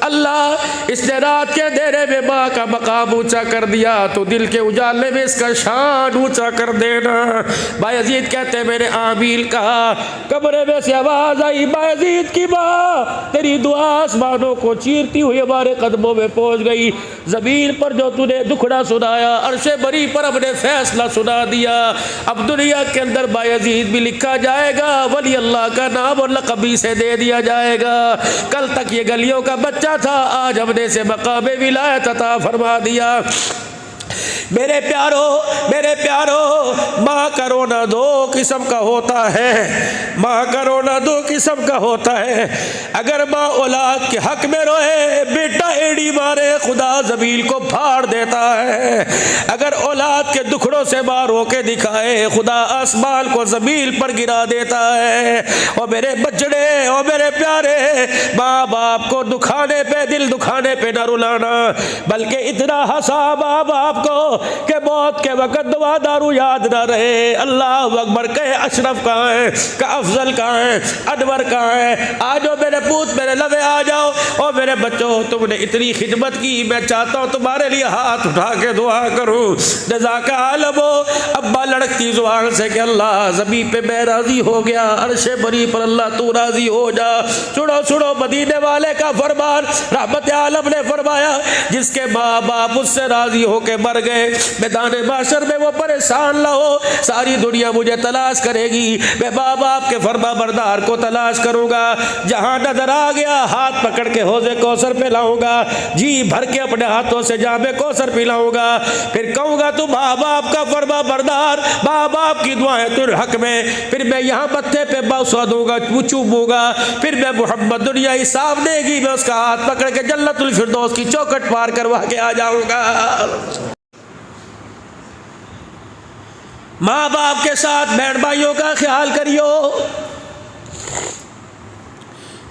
अल्लाह इसने रात के अंधेरे में माँ का मकाम ऊंचा कर दिया तो दिल के उजाले में इसका शान ऊंचा कर देना। बायजीद कहते मैंने आमीन कहा। कमरे में से आवाज़ आई, बायजीद की माँ, तेरी दुआ आसमानों को चीरती हुई हमारे कदमों में पहुंच गई। ज़मीन पर जो तूने दुखड़ा सुनाया, अर्शे बरी पर हमने फैसला सुना दिया। अब दुनिया के अंदर बायजीद भी लिखा जाएगा, वली अल्लाह का नाम और लक़बी से दे दिया जाएगा। कल तक ये गलियों का बच्चा था, आज हमने से मक़ाम विलायत अता फरमा दिया। मेरे प्यारो, माँ का रोना दो किस्म का होता है। माँ का रोना दो किस्म का होता है। अगर माँ औलाद के हक में रोए, बेटा एड़ी मारे, खुदा ज़मीन को फाड़ देता है। अगर औलाद के दुखड़ों से माँ रो के दिखाए, खुदा आसमान को ज़मीन पर गिरा देता है। और मेरे बचड़े, और मेरे प्यारे, माँ बाप को दुखाने पे, दिल दुखाने पे न रुलाना, बल्कि इतना हंसा माँ बाप को कि मौत के वक़्त दुआ दारू याद ना रहे। अल्लाह अकबर कहे, अशरफ कहाँ है, का अफजल कहाँ है, अनवर कहाँ है? आ जाओ मेरे पूत, मेरे लवे आ जाओ। और मेरे बच्चों, तुमने इतनी खिदमत की, मैं चाहता हूँ तुम्हारे लिए हाथ उठा के दुआ करूँ। जज़ाका आलमो। अब्बा लड़कती जुबान से कि अल्लाह ज़मीन पे मैं राज़ी हो गया, अर्शे बरी पर अल्लाह तू राज़ी हो जा। सुनो मदीने वाले का फरमान, रहमत आलम ने फरमाया, जिसके माँ बाप उससे राज़ी होके मर गए, मैदान माशर में वो परेशान ना हो। सारी दुनिया मुझे तलाश करेगी, मैं माँ बाप के फरमा बरदार को तलाश करूँगा। जहाँ नजर आ गया हाथ पकड़ के हौज़े कौसर पे लाऊंगा, जी भर के अपने हाथों से जामे कौसर पिलाऊंगा। फिर कहूँगा तू माँ बाप का फरमा बरदार, माँ बाप की दुआएं तेरे हक में। फिर मैं यहाँ मत्थे पे बौसा दूंगा, चूमूंगा। फिर मैं मोहम्मद दुनिया हिसाब देगी, मैं उसका हाथ पकड़ के जन्नतुल फिरदौस की चौखट पार करवा के आ जाऊँगा। माँ बाप के साथ बहन भाइयों का ख्याल करियो।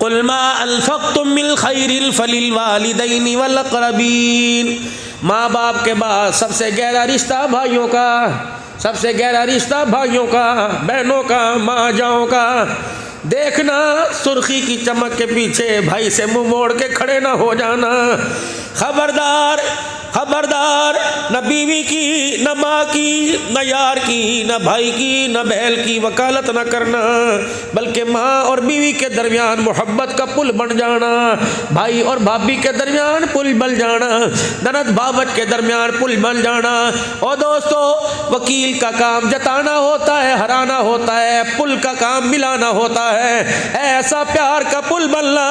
कुल मा अनफ़क़्तुम मिन खैरिन फलिल वालिदैनि वल अक़रबीन। माँ बाप के बाद सबसे गहरा रिश्ता भाइयों का, सबसे गहरा रिश्ता भाइयों का, बहनों का, माँ जाओं का। देखना सुर्खी की चमक के पीछे भाई से मुंह मोड़ के खड़े ना हो जाना। खबरदार खबरदार, न बीवी की, न माँ की, न यार की, न भाई की, न बहन की वकालत न करना, बल्कि माँ और बीवी के दरमियान मोहब्बत का पुल बन जाना, भाई और भाभी के दरमियान पुल बन जाना, ननद भावट के दरमियान पुल बन जाना। और दोस्तों, वकील का काम जताना होता है, हराना होता है, पुल का काम मिलाना होता है। ऐसा प्यार का पुल बनना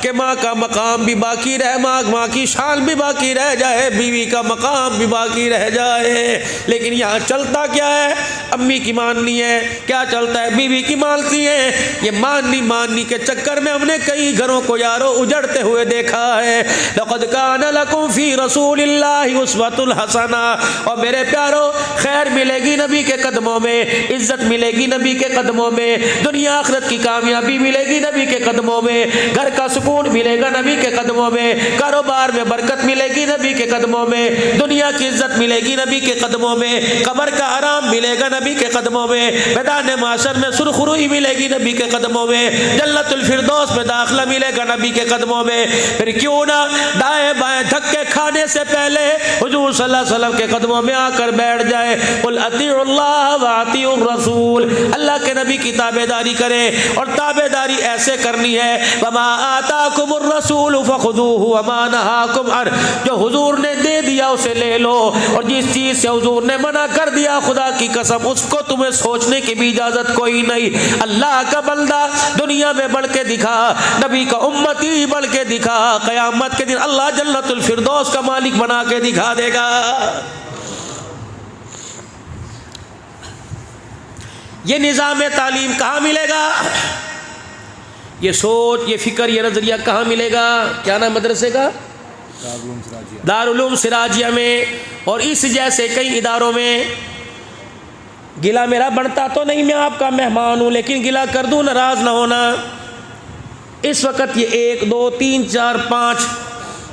कि माँ का मकाम भी बाकी रहे, माँ की शान भी बाकी रह जाए, बीवी का मकाम भी बाकी रह जाए। लेकिन यहाँ चलता क्या है? अम्मी की माननी है, क्या चलता है? बीवी की मानती है। ये माननी के चक्कर में हमने कई घरों को यारो उजड़ते हुए देखा है। लक़द कान लकुम फी रसूलिल्लाहि उस्वतुन हसना। और मेरे प्यारो, खैर मिलेगी नबी के कदमों में, इज्जत मिलेगी नबी के कदमों में, दुनिया आखिरत की कामयाबी मिलेगी नबी के कदमों में, घर का सुकून मिलेगा नबी के कदमों में, कारोबार में बरकत मिलेगी नबी के कदमों कदमों में, दुनिया की इज्जत मिलेगी नबी के कदमों में, कब्र का आराम मिलेगा नबी के कदमों में, मैदान माशर में सुरखरुई मिलेगी नबी के कदमों में, जन्नतुल फिरदौस में दाखिला मिलेगा नबी के कदमों में। फिर क्यों ना दाएं बाएं धक्के खाने से पहले हुजूर सल्लल्लाहु अलैहि वसल्लम के कदमों में आकर बैठ जाए। कुल अतीउल्लाह व अतीउर रसूल, अल्लाह के नबी की ताबेदारी करें, और ताबेदारी ऐसे करनी है वमा आताकुमुर रसूल फखुदूहु वमा नहाकुम अन, जो हुजूर ने दे दिया उसे ले लो, और जिस चीज़ से हुजूर ने मना कर दिया खुदा की कसम उसको तुम्हें सोचने की भी इजाज़त कोई नहीं। अल्लाह का बंदा दुनिया में बढ़ के दिखा, नबी का उम्मती बढ़ के दिखा, क़यामत के दिन अल्लाह जन्नतुल फिरदौस का मालिक बना के दिखा देगा। ये निज़ाम तालीम कहाँ मिलेगा? ये सोच, ये फ़िक्र, ये नज़रिया कहाँ मिलेगा? क्या नाम मदरसे का? दारुल उलूम सिराजिया में, और इस जैसे कई इदारों में। गिला मेरा बनता तो नहीं, मैं आपका मेहमान हूँ, लेकिन गिला कर दूँ, नाराज़ ना होना। इस वक्त ये 1 2 3 4 5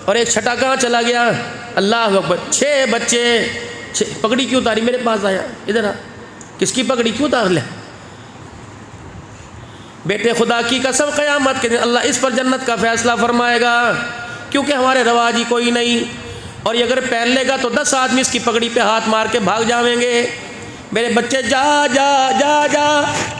और एक छठा कहाँ चला गया? अल्लाह अकबर। 6 बच्चे, 6 पगड़ी क्यों उतारी? मेरे पास आया, इधर आ, किसकी पगड़ी क्यों उतार ले? बेटे खुदा की कसम क़यामत के दिन अल्लाह इस पर जन्नत का फ़ैसला फरमाएगा, क्योंकि हमारे रवाज ही कोई नहीं। और ये अगर पहन लेगा तो 10 आदमी इसकी पगड़ी पे हाथ मार के भाग जाएंगे। मेरे बच्चे जा जा जा जा,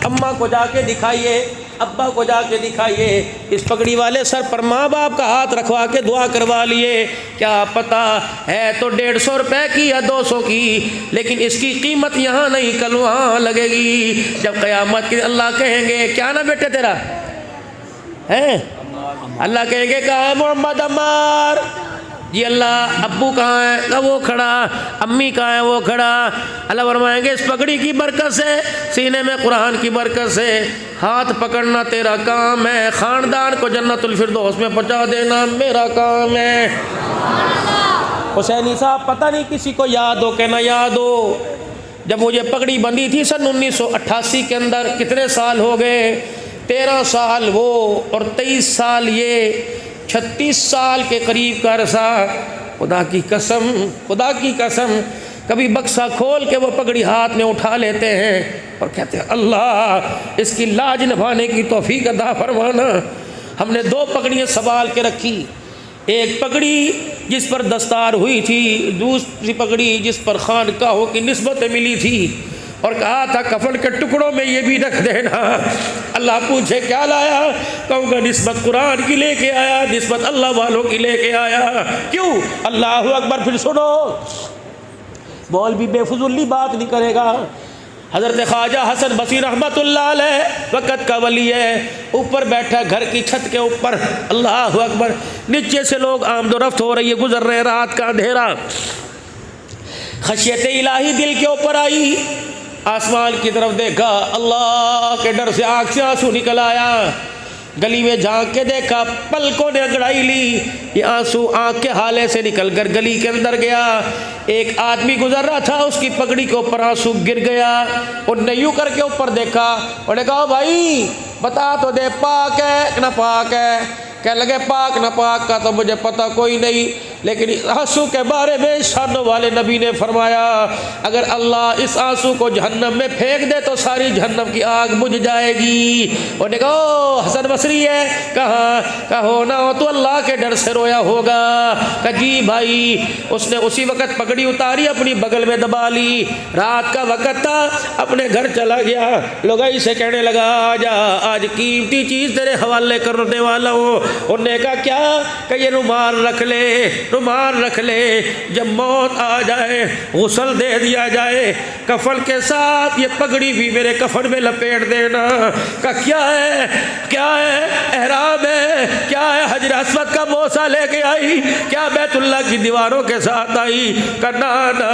अम्मा को जाके दिखाइए, अब्बा को जाके दिखाइए, इस पगड़ी वाले सर पर माँ बाप का हाथ रखवा के दुआ करवा लिए। क्या पता है तो 150 रुपये की या 200 की, लेकिन इसकी कीमत यहाँ नहीं कल वहाँ लगेगी। जब क़यामत के अल्लाह कहेंगे क्या ना बेटे तेरा है, अल्लाह कहेंगे कहाँ है मोहम्मद अम्मार? जी अल्लाह। अब्बू कहाँ है? ना वो खड़ा। अम्मी कहाँ है? वो खड़ा। अल्लाह फरमाएंगे इस पगड़ी की बरकत से, सीने में कुरान की बरकत से हाथ पकड़ना तेरा काम है, ख़ानदान को जन्नतुल फिरदौस में पहुँचा देना मेरा काम है। हुसैनी साहब पता नहीं किसी को याद हो के ना याद हो, जब मुझे पगड़ी बंधी थी सन 1988 के अंदर, कितने साल हो गए? 13 साल वो और 23 साल ये, 36 साल के करीब का अरसा। खुदा की कसम, खुदा की कसम, कभी बक्सा खोल के वो पगड़ी हाथ में उठा लेते हैं और कहते हैं अल्लाह इसकी लाज निभाने की तौफीक अता फरमाना। हमने 2 पगड़ियाँ संभाल के रखी, एक पगड़ी जिस पर दस्तार हुई थी, दूसरी पगड़ी जिस पर खानकाहों की निस्बतें मिली थी, और कहा था कफन के टुकड़ों में ये भी रख देना। अल्लाह पूछे क्या लाया? कहूँगा निस्बत कुरान की लेके आया, निस्बत अल्लाह वालों की लेके आया। क्यों? अल्लाहु अकबर। फिर सुनो, मौल भी बेफुजुली बात नहीं करेगा। हज़रत ख्वाजा हसन बसरी रहमतुल्लाह अलैह वक़्त का वली है, ऊपर बैठा घर की छत के ऊपर, अल्लाहु अकबर। नीचे से लोग आमदोरफ्त हो रही है, गुजर रहे, रात का अंधेरा। खशियत इलाही दिल के ऊपर आई, आसमान की तरफ देखा, अल्लाह के डर से आँख से आंसू निकल आया। गली में झांक के देखा, पलकों ने अंगड़ाई ली, ये आंसू आँख के हाले से निकल कर गली के अंदर गया। एक आदमी गुजर रहा था, उसकी पगड़ी के ऊपर आंसू गिर गया। उनने यूँ करके ऊपर देखा और कहा भाई बता तो दे, पाक है ना पाक है? कह लगे पाक ना पाक का तो मुझे पता कोई नहीं, लेकिन इस आंसू के बारे में शानों वाले नबी ने फरमाया अगर अल्लाह इस आंसू को जहन्नम में फेंक दे तो सारी जहन्नम की आग बुझ जाएगी। उन्होंने कहा हसन बसरी है? कहाँ? कहो ना हो तो अल्लाह के डर से रोया होगा। कहा जी भाई। उसने उसी वक़्त पगड़ी उतारी, अपनी बगल में दबा ली। रात का वक़्त था, अपने घर चला गया। लुगाई से कहने लगा आजा, आज कीमती चीज़ तेरे हवाले करने वाला हूँ। उन्होंने कहा क्या? कि ये रुमाल रख ले, रुमाल रख ले, जब मौत आ जाए गुस्ल दे दिया जाए, कफन के साथ ये पगड़ी भी मेरे कफन में लपेट देना। का क्या है? क्या है? एहराम है? क्या है? हजर अस्वद का बोसा लेके आई? क्या बैतुल्लाह की दीवारों के साथ आई? करना ना।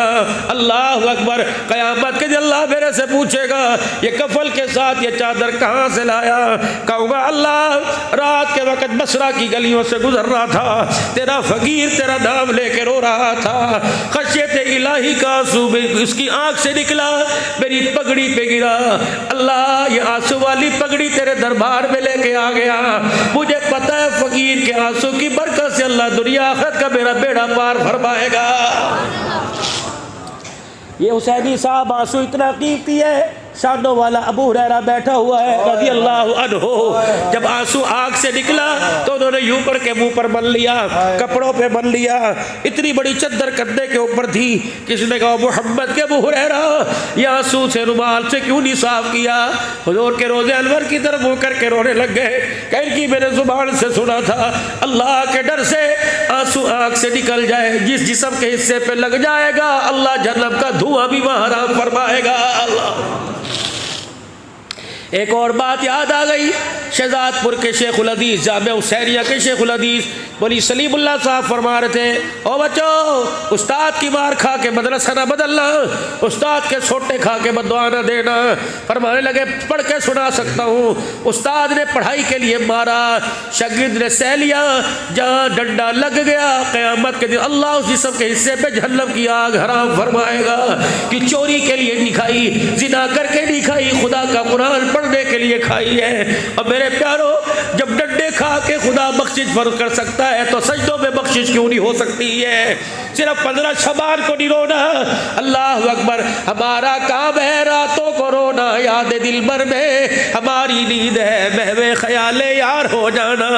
अल्लाह अकबर। क़यामत के दिन अल्लाह मेरे से पूछेगा ये कफन के साथ ये चादर कहाँ से लाया? कहूँगा अल्लाह रात के वक़्त बसरा की गलियों से गुजर रहा था, तेरा फकीर तेरा नाम लेके रो रहा था, खशियत इलाही का आंसू उसकी आंख से निकला, मेरी पगड़ी पे गिरा। अल्लाह ये आंसू वाली पगड़ी तेरे दरबार में लेके आ गया। मुझे पता है फकीर के आंसू की बरकत से अल्लाह दुनिया आखिरत मोहब्बत का मेरा बेड़ा पार फरमाएगा। ये हुसैनी साहब आंसू इतना कीमती है, शानों वाला अबू हुरैरा बैठा हुआ है रज़ी अल्लाह अन्हु। जब आंसू आँख से निकला तो उन्होंने यूं करके मुंह पर बन लिया, कपड़ों पे बन लिया। इतनी बड़ी चद्दर कंधे के ऊपर थी। किसने कहा मोहम्मद के अबू हुरैरा ये आंसू से रुमाल से क्यों नहीं साफ किया? हुजूर के रोज़े अनवर की तरफ मुँह करके रोने लग गए। कह कि मैंने जुबान से सुना था अल्लाह के डर से आंसू आँख से निकल जाए, जिस जिस्म के हिस्से पे लग जाएगा अल्लाह जहन्नम का धुआं भी वहाँ हराम फरमाएगा। अल्लाह। एक और बात याद आ गई, शहजादपुर के शेखुल हदीस जामिया हुसैनिया के शेखुल हदीस बोली सलीमुल्लाह साहब फरमा रहे थे, ओ बच्चों उस्ताद की मार खा के मदरसा ना बदलना, उस्ताद के छोटे खा के बददुआ ना देना। फरमाने लगे पढ़ के सुना सकता हूँ, उस्ताद ने पढ़ाई के लिए मारा, शागिर्द ने सह लिया, जहाँ डंडा लग गया क़यामत के दिन अल्लाह उस जिस्म के हिस्से पे जहन्नम की आग हराम फरमाएगा। कि चोरी के लिए नहीं खाई, जिना करके नहीं खाई, खुदा का कुरान पढ़ने के लिए खाई है। और मेरे प्यारो जब डंडे खा के खुदा बख्शिश फर्ज कर सकता है तो सजदों में बख्शिश क्यों नहीं हो सकती है? सिर्फ 15 शबान को नहीं रोना। अल्लाह अकबर। हमारा काम है रातों को रोना, याद दिल भर में हमारी नींद है महवे ख्याले यार हो जाना।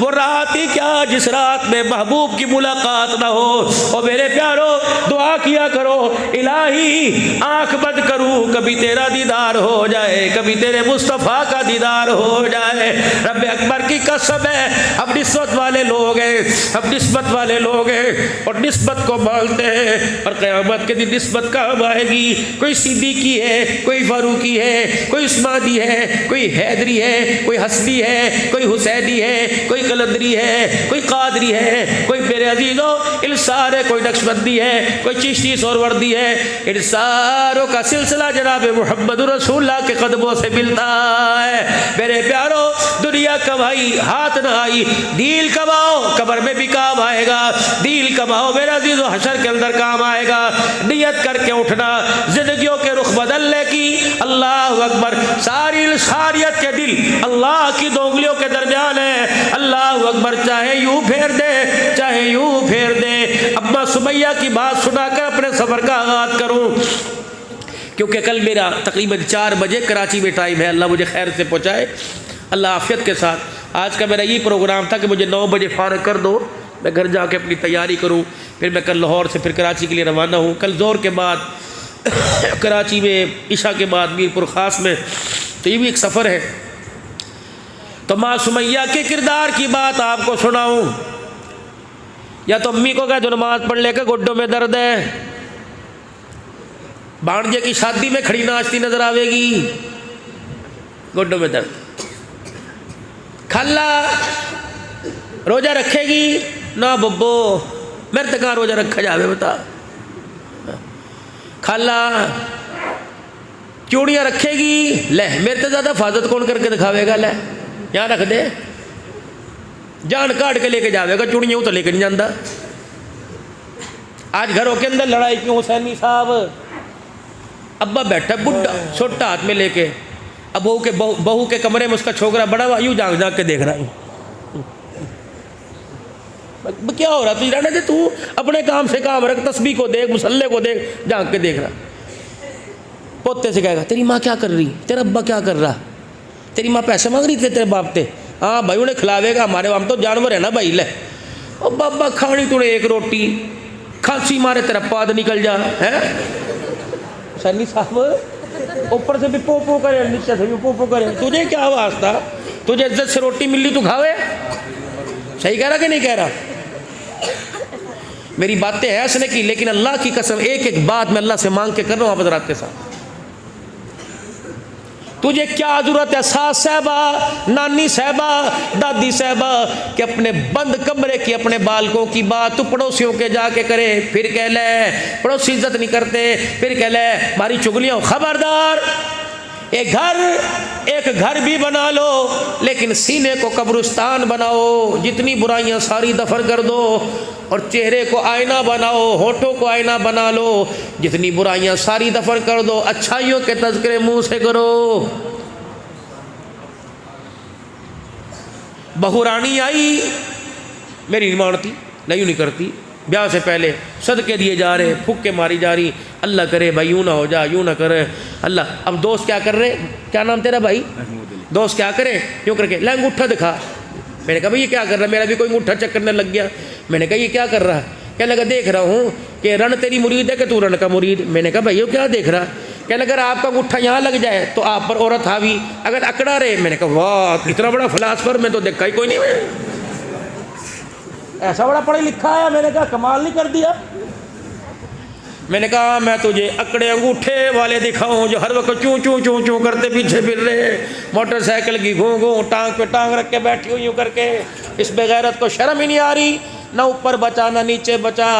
वो रात ही क्या जिस रात में महबूब की मुलाकात ना हो। और मेरे प्यारो दुआ किया करो, इलाही आंख बंद करूं कभी तेरा दीदार हो जाए, कभी तेरे मुस्तफ़ा का दीदार हो जाए। रब अकबर की कसम है हम निस्बत वाले लोग हैं, हम निस्बत वाले लोग हैं और निस्बत को मांगते हैं। और क़यामत के दिन निस्बत काम आएगी। कोई सिद्दीकी है, कोई फारूकी है, कोई उस्मानी है, कोई हैदरी है, कोई हसनी है, कोई हुसैनी है, कोई कलंदरी है, कोई कादरी है, कोई मेरे अजीज़ों इल्सार है, कोई नक्शबंदी है, कोई चिश्ती सोरवर्दी है। इन सारों का सिलसिला जनाब मुहम्मद रसूलुल्लाह के कदमों से मिलता है। मेरे प्यारो दुनिया कमाई हाथ न आई, दिल कमाओ कब्र में भी काम आएगा। दिल कमाओ मेरे अजीज़ों हशर के अंदर काम आएगा। नियत करके उठना जिंदगियों के रुख बदलने की। अल्लाह अकबर। सारी सारियत के दिल अल्लाह की दो उंगलियों के दरमियान है। अल्लाह अकबर। चाहे यूं फेर दे, चाहे यूं फेर दे। अम्मा सुमैया की बात सुनाकर अपने सफर का आगाज करूं, क्योंकि कल मेरा तकरीबन 4 बजे कराची में टाइम है। अल्लाह मुझे खैर से पहुँचाए, अल्लाह आफियत के साथ। आज का मेरा ये प्रोग्राम था कि मुझे 9 बजे फारग कर दो, मैं घर जाके अपनी तैयारी करूं। फिर मैं कल लाहौर से फिर कराची के लिए रवाना हूं। कल ज़ोहर के बाद कराची में, इशा के बाद मीरपुर ख़ास में, तो ये भी एक सफ़र है। तो माँ सुमैया के किरदार की बात आपको सुनाऊं, या तो अम्मी को कह जो नमाज पढ़ लेकर गुड्डों में दर्द है, भांजे की शादी में खड़ी नाचती नजर आवेगी, गुड्डों में दर्द। खाला रोजा रखेगी ना बब्बो, मेरे तक कहाँ रोजा रखा जावे बता। खाला चूड़ियाँ रखेगी, ले मेरे से ज़्यादा हिफाजत कौन करके दिखावेगा, ले यहाँ रख दे, जान काट के लेके जावेगा, चूड़ियाँ तो लेके नहीं जाता। आज घरों के अंदर लड़ाई क्यों? हुसैनी साहब अब्बा बैठा बुढ़ा छोटा हाथ में लेके, अब बहू के कमरे में उसका छोकरा बड़ा हुआ यूँ झाँक झाँक के देख रहा है। क्या हो रहा तुझे? रहने दे, तू अपने काम से काम रख, तस्बीह को देख, मुसल्ले को देख, झाँक के देख रहा। पोते से कहेगा तेरी माँ क्या कर रही, तेरा अब्बा क्या कर रहा, तेरी माँ पैसे मांग रही थी तेरे बाप से? हाँ भाई उन्हें खिलावेगा, हमारे हम तो जानवर है ना भाई। ले और बाबा खानी तूने एक रोटी, खांसी मारे तेरा पाद निकल जा है। सैनी साहब ऊपर से भी पोपो करे, नीचे से भी पोपो करे, तुझे क्या वास्ता? तुझे इज्जत से रोटी मिल रही तू खावे? सही कह रहा कि नहीं कह रहा? मेरी बातें हैं हंसने की, लेकिन अल्लाह की कसम एक एक बात मैं अल्लाह से मांग के कर रहा हूँ आप हज़रात के साथ। तुझे क्या जरूरत है सास साहबा, नानी साहबा, दादी साहबा कि अपने बंद कमरे की अपने बालकों की बात तू पड़ोसियों के जाके करे, फिर कह ले पड़ोसी इज्जत नहीं करते, फिर कह ले हमारी चुगलियाँ। खबरदार, एक घर भी बना लो लेकिन सीने को कब्रिस्तान बनाओ। जितनी बुराइयां सारी दफन कर दो और चेहरे को आईना बनाओ, होठों को आईना बना लो। जितनी बुराइयां सारी दफन कर दो, अच्छाइयों के तज़किरे मुंह से करो। बहुरानी आई, मेरी नहीं मानती, नहीं यूँ नहीं करती, ब्याह से पहले सदके दिए जा रहे, फूके मारी जा रही, अल्लाह करे भाई यूँ ना हो जा, यूँ ना करे अल्लाह। अब दोस्त क्या कर रहे, क्या नाम तेरा भाई, दोस्त क्या करे, यूँ करके ले अंगूठा दिखा। मैंने कहा भाई ये क्या कर रहा है, मेरा भी कोई अंगूठा चेक करने लग गया। मैंने कहा ये क्या कर रहा है, क्या लगा देख रहा हूँ कि रण तेरी मुरीद है कि तू रण का मुरीद। मैंने कहा भाई ये क्या देख रहा, क्या लगा रहा आपका अंगूठा यहाँ लग जाए तो आप पर औरत हावी, अगर अकड़ा रहे। मैंने कहा वाह इतना बड़ा फिलासफर मैं तो देखा ही कोई नहीं, मैं ऐसा बड़ा पढ़ा लिखा है। मैंने कहा कमाल नहीं कर दिया। मैंने कहा मैं तुझे अकड़े अंगूठे वाले दिखाऊं जो हर वक्त चूं चूं चूं चूं करते पीछे फिर रहे, मोटरसाइकिल की घूं घूं टांग पे टांग रख के बैठी हुई यूँ करके, इस बेगैरत को शर्म ही नहीं आ रही, ना ऊपर बचा ना नीचे बचा,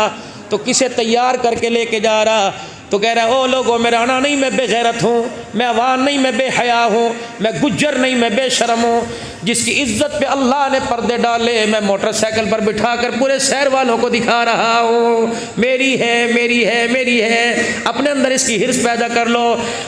तो किसे तैयार करके लेके जा रहा। तो कह रहा है ओ लोगों मेरा आना नहीं मैं बेगैरत हूँ, मैं अवान नहीं मैं बेहया हूँ, मैं गुज्जर नहीं मैं बेशरम हूँ, जिसकी इज्जत पे अल्लाह ने पर्दे डाले मैं मोटरसाइकिल पर बिठा कर पूरे शहर वालों को दिखा रहा हूँ, मेरी है मेरी है मेरी है। अपने अंदर इसकी हिर्स पैदा कर लो।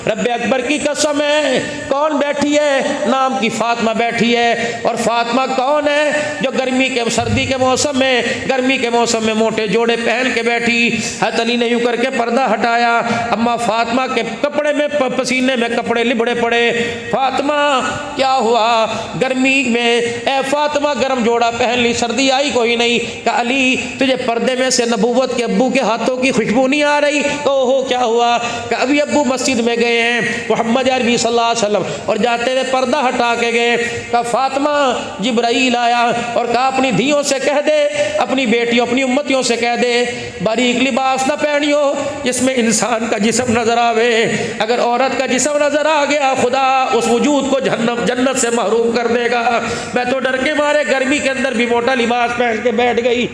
रब्बे अकबर की कसम है, कौन बैठी है, नाम की फातिमा बैठी है। और फातिमा कौन है, जो गर्मी के सर्दी के मौसम में, गर्मी के मौसम में मोटे जोड़े पहन के बैठी। हज़रत अली ने यूँ करके पर्दा हटाया, अम्मा फातिमा के कपड़े में पसीने में कपड़े लिबड़े पड़े। फातिमा क्या हुआ, गर्मी में ए फातिमा गर्म जोड़ा पहन ली, सर्दी आई कोई नहीं। कहा अली तुझे पर्दे में से नबूवत के अब्बू के हाथों की खुशबू नहीं आ रही। तो हो क्या हुआ, कहा अभी अब्बू मस्जिद में गए हैं मोहम्मद अरबी सल्लल्लाहु अलैहि वसल्लम, और जाते हुए पर्दा हटा के गए। कहा फातिमा जिब्राइल आया और कहा अपनी धियों से कह दे, अपनी बेटियों अपनी उम्मतियों से कह दे बारीक लिबास ना पहनियो जिसमें इंसान का जिस्म नजर आवे। अगर औरत का जिस्म नजर आ गया खुदा उस वजूद को जन्नत से महरूम कर देगा। मैं तो डर के मारे गर्मी के अंदर भी मोटा लिबास पहन के बैठ गई।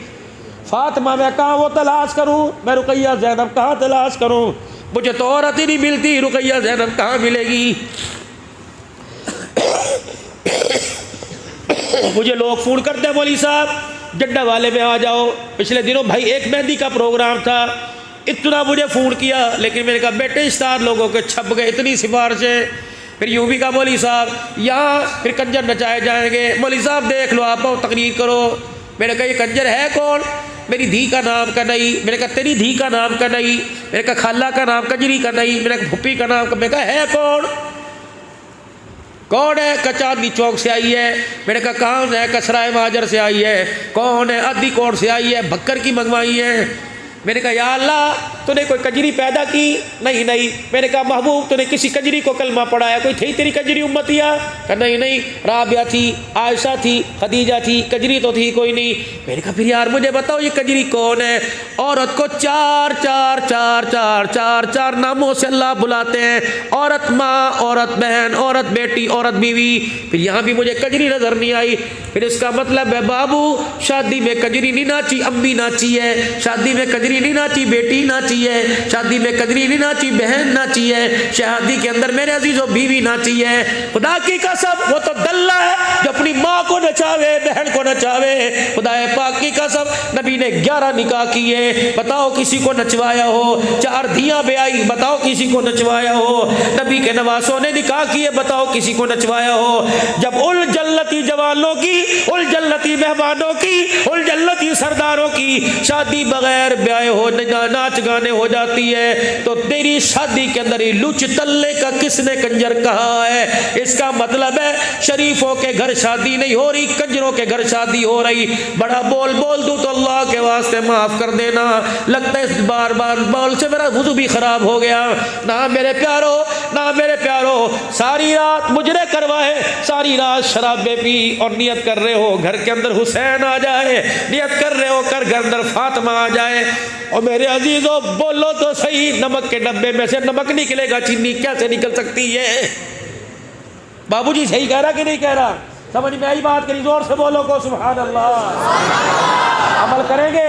फातिमा मैं कहाँ वो तलाश करूं, मैं रुकैया ज़ैनब कहाँ तलाश करूं, मुझे तो औरत ही नहीं मिलती, रुकैया ज़ैनब कहाँ मिलेगी। मुझे लोग फ़ोन करते हैं मौलवी साहब जड्डा वाले में आ जाओ। पिछले दिनों भाई एक मेहंदी का प्रोग्राम था, इतना मुझे फ़ोन किया, लेकिन मैंने कहा बेटे स्टार लोगों के छप गए, इतनी सिफारिशें। फिर यूँ भी कहा मौलवी साहब यहाँ फिर कंजर नचाए जाएंगे, मौलवी साहब देख लो आप तकरीर करो। मैंने कहा ये कंजर है कौन, मेरी धी का नाम का नहीं। मैंने कहा तेरी धी का नाम का नहीं। मैंने कहा खाला का नाम कजरी का नहीं। मैंने कहा फुप्पी का नाम का। मैंने कहा है कौन, कौन है, कचांदी चौक से आई है। मैंने कहा कहाँ है, कसराए माजर से आई है। कौन है, आदि कोट से आई है, भक्कर की मंगवाई है। मैंने कहा या अल्लाह तूने कोई कजरी पैदा की, नहीं नहीं। मैंने कहा महबूब तूने किसी कजरी को कलमा पढ़ाया, कोई थी तेरी कजरी उम्मतिया, कहा नहीं नहीं, राबिया थी, आयशा थी, खदीजा थी, कजरी तो थी कोई नहीं। मैंने कहा फिर यार मुझे बताओ ये कजरी कौन है। औरत को चार चार चार चार चार चार नामों से अल्लाह बुलाते हैं, औरत माँ, औरत बहन, औरत बेटी, औरत बीवी। फिर यहाँ भी मुझे कजरी नजर नहीं आई। फिर इसका मतलब है बाबू शादी में कजरी नहीं नाची, अम्मी नाची है। शादी में कजरी नहीं नाची, बेटी नाची है। शादी में कजरी नहीं नाची, बहन नाची है। शादी के अंदर मेरे अजीजों बीवी नाची है। खुदा की कसम वो तो दल्ला है जो अपनी माँ को नचावे, बहन को नचावे। खुदा पाक की कसम नबी ने 11 निकाह किए, बताओ किसी को नचवाया हो। 4 धियां ब्याई, बताओ किसी को नचवाया हो। नबी के नवासों ने निकाह किए, बताओ किसी को नचवाया हो। जब उल जल्लती जवानों की, उल जल्लती मेहमानों की, उल जल्लती सरदारों की शादी बगैर ब्याह हो, नाच गाने हो जाती है, तो तेरी शादी के अंदर ही लुच तल्ले का किसने कंजर कहा है। इसका मतलब है शरीफों के घर शादी नहीं हो रही, कंजरों के घर शादी हो रही। बड़ा बोल बोल दूं तो अल्लाह के वास्ते माफ कर देना, लगता है बार बार बोल से मेरा वुज़ू भी खराब हो गया। ना मेरे प्यारो, ना मेरे प्यारो, सारी रात मुजरे करवाए, सारी रात शराबे पी और नियत कर रहे हो घर के अंदर हुसैन आ जाए, नियत कर रहे हो कर घर अंदर फातिमा आ जाए। और मेरे अजीजों बोलो तो सही, नमक के डब्बे में से नमक निकलेगा, चीनी कैसे निकल सकती है। बाबूजी सही कह रहा कि नहीं कह रहा, समझ में आई बात, करी जोर से बोलो को सुभान अल्लाह। अमल करेंगे।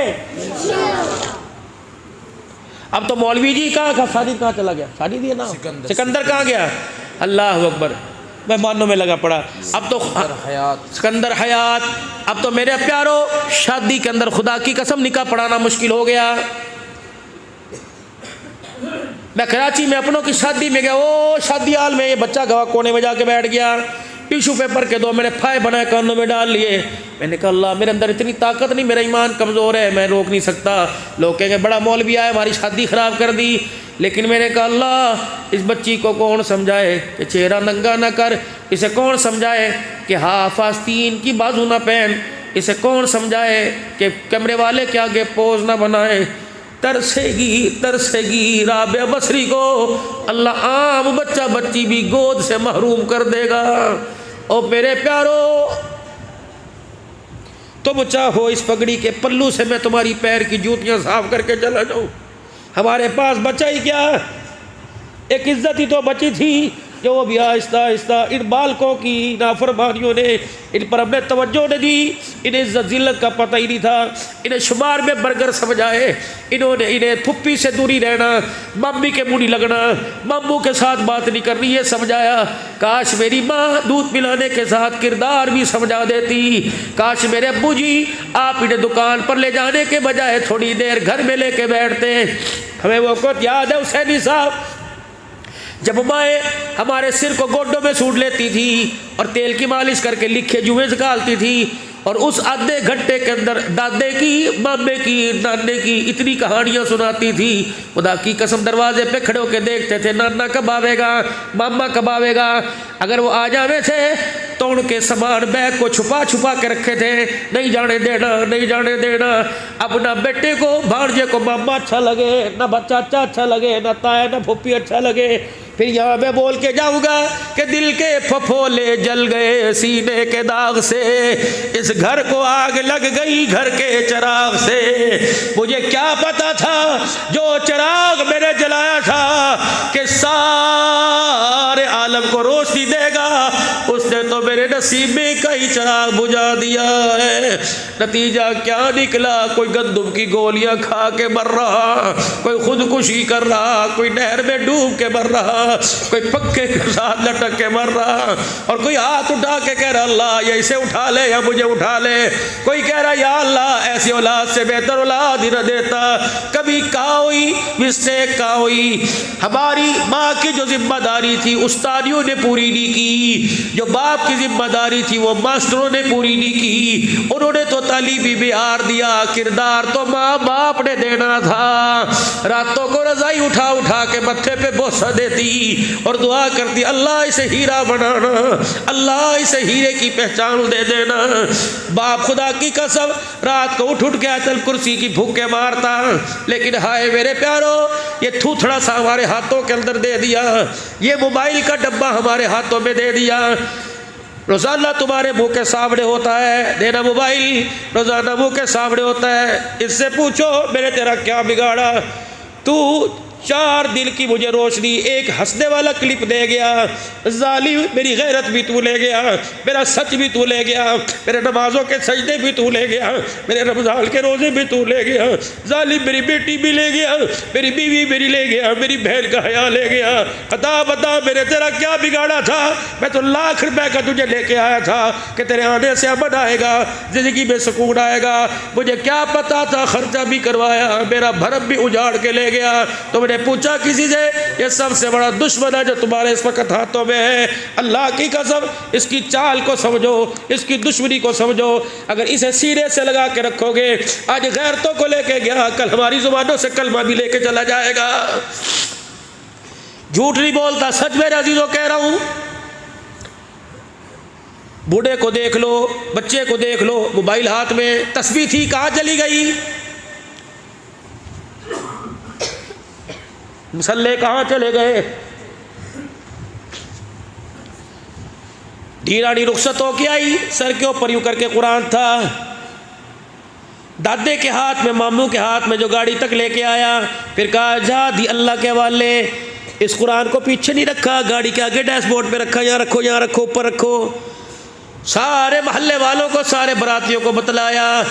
अब तो मौलवी जी कहाँ, शादी कहाँ चला गया, शादी दिया ना, सिकंदर कहाँ गया, अल्लाह अकबर, मेहमानों में लगा पड़ा। अब तो सिकंदर हयात। अब तो मेरे प्यारो शादी के अंदर खुदा की कसम निकाह पढ़ाना मुश्किल हो गया। मैं कराची में अपनों की शादी में गया, ओ शादी हाल में ये बच्चा गवा कोने में जाके बैठ गया, टिशू पेपर के दो, मैंने फाय बनाए कानों में डाल लिए। मैंने कहा अल्लाह मेरे अंदर इतनी ताकत नहीं, मेरा ईमान कमज़ोर है, मैं रोक नहीं सकता। लोग कहेंगे बड़ा मौलवी आया हमारी शादी ख़राब कर दी। लेकिन मैंने कहा अल्लाह इस बच्ची को कौन समझाए कि चेहरा नंगा ना कर, इसे कौन समझाए कि हाफ आस्तीन की बाजू ना पहन, इसे कौन समझाए कि कैमरे वाले के आगे पोज ना बनाए। तरसेगी राबिया बसरी को अल्लाह आम बच्चा बच्ची भी गोद से महरूम कर देगा। और मेरे प्यारो तुम चाहो इस पगड़ी के पल्लू से मैं तुम्हारी पैर की जूतियां साफ करके चला जाऊं, हमारे पास बचा ही क्या, एक इज्जत ही तो बची थी जो भी आहिस्ता आहिस्ता इन बालकों की नाफरमानियों ने इन पर हमने तवज्जो नहीं दी। इन्हें इज्जत जिल्लत का पता ही नहीं था, इन्हें शुमार में बर्गर समझाए, इन्हें फुप्पी से दूरी रहना, मम्मी के मुंह नहीं लगना, मम्मू के साथ बात नहीं करनी ये समझाया। काश मेरी माँ दूध पिलाने के साथ किरदार भी समझा देती। काश मेरे अब्बू जी आप इन्हें दुकान पर ले जाने के बजाय थोड़ी देर घर में लेके बैठते। हमें वो वक्त याद है हुसैनी साहब जब माएँ हमारे सिर को गोड्डों में सूट लेती थी और तेल की मालिश करके लिखे जुए निकालती थी, और उस आधे घंटे के अंदर दादे की, मामे की, नाने की इतनी कहानियाँ सुनाती थी। खुदा की कसम दरवाजे पे खड़े होकर देखते थे नाना कब आवेगा, मामा कब आवेगा। अगर वो आ जाने थे तो उनके सामान बैग को छुपा छुपा के रखे थे, नहीं जाने देना, नहीं जाने देना। अब ना बेटे को भांजे को मामा अच्छा लगे, ना चाचा अच्छा लगे, ना ताया ना फुप्पी अच्छा लगे। फिर यहाँ मैं बोल के जाऊँगा कि दिल के फफोले जल गए सीने के दाग से, इस घर को आग लग गई घर के चिराग से। मुझे क्या पता था जो चिराग मैंने जलाया था कि सारे आलम को रोशनी देगा, उसने तो मेरे नसीब में कई चिराग बुझा दिया है। नतीजा क्या निकला, कोई गंदम की गोलियां खा के मर रहा, कोई खुदकुशी कर रहा, कोई नहर में डूब के मर रहा, कोई पक्के के साथ लटक के मर रहा, और कोई हाथ उठा के कह रहा अल्लाह या इसे उठा ले या मुझे उठा ले। कोई कह रहा या अल्लाह ऐसी औलाद से बेहतर औलाद ही न देता। कभी कहा हुई मिस्टेक कहा हुई, हमारी माँ की जो जिम्मेदारी थी उस्तादियों ने पूरी नहीं की, जो बाप की जिम्मेदारी थी वो मास्टरों ने पूरी नहीं की। उन्होंने तो तालीमी बिहार दिया, किरदार तो माँ बाप ने देना था। रातों को रजाई उठा उठा के मत्थे पे बोसा देती और दुआ करती अल्लाह इसे हीरा बनाना, अल्लाह इसे हीरे की पहचान दे देना। बाप खुदा की कसम रात को उठ उठ के आयतल कुर्सी की भूखे मारता, लेकिन हाय मेरे प्यारो ये थूथड़ा सा हमारे हाथों के अंदर दे दिया, ये मोबाइल का डब्बा हमारे हाथों में दे दिया। रोज़ाना तुम्हारे मुंह के सामने होता है देना मोबाइल, रोज़ाना मुंह के सामने होता है। इससे पूछो मैंने तेरा क्या बिगाड़ा, तू 4 दिन की मुझे रोशनी एक हंसने वाला क्लिप दे गया, जालिम मेरी गैरत भी तू ले गया, मेरा सच भी तू ले गया, मेरे नमाजों के सजदे भी तू ले गया, मेरे रमजान के रोज़े भी तू ले गया। जालिम मेरी बेटी भी ले गया, मेरी बीवी मेरी ले गया, मेरी बहन का हया ले गया। बता मेरे तेरा क्या बिगाड़ा था, मैं तो लाख रुपए का तुझे लेके आया था कि तेरे आने से अमन आएगा, ज़िंदगी में सुकून आएगा। मुझे क्या पता था, खर्चा भी करवाया, मेरा भरम भी उजाड़ के ले गया। तो मैंने पूछा किसी से, ये सबसे बड़ा दुश्मन है जो तुम्हारे इस वक्त हाथों में है। अल्लाह की कसम इसकी चाल को समझो, इसकी दुश्मनी को समझो। अगर इसे सीने से लगा के रखोगे, आज गैरतों को लेके गया, कल हमारी जुबानों से कलमा भी लेके चला जाएगा। झूठ नहीं बोलता, सच मेरे अजीजों कह रहा हूं। बूढ़े को देख लो, बच्चे को देख लो, मोबाइल हाथ में, तस्बीह थी कहाँ चली गई, मुसल्ले कहाँ चले गए। धीरानी रुखसत हो के आई, सर के ऊपर यूं करके कुरान था, दादे के हाथ में, मामू के हाथ में जो गाड़ी तक लेके आया, फिर कहा जा दी अल्लाह के वाले, इस कुरान को पीछे नहीं रखा, गाड़ी के आगे डैशबोर्ड पे रखा, यहाँ रखो, यहाँ रखो, ऊपर रखो। सारे मोहल्ले वालों को, सारे बरातियों को बतलाया,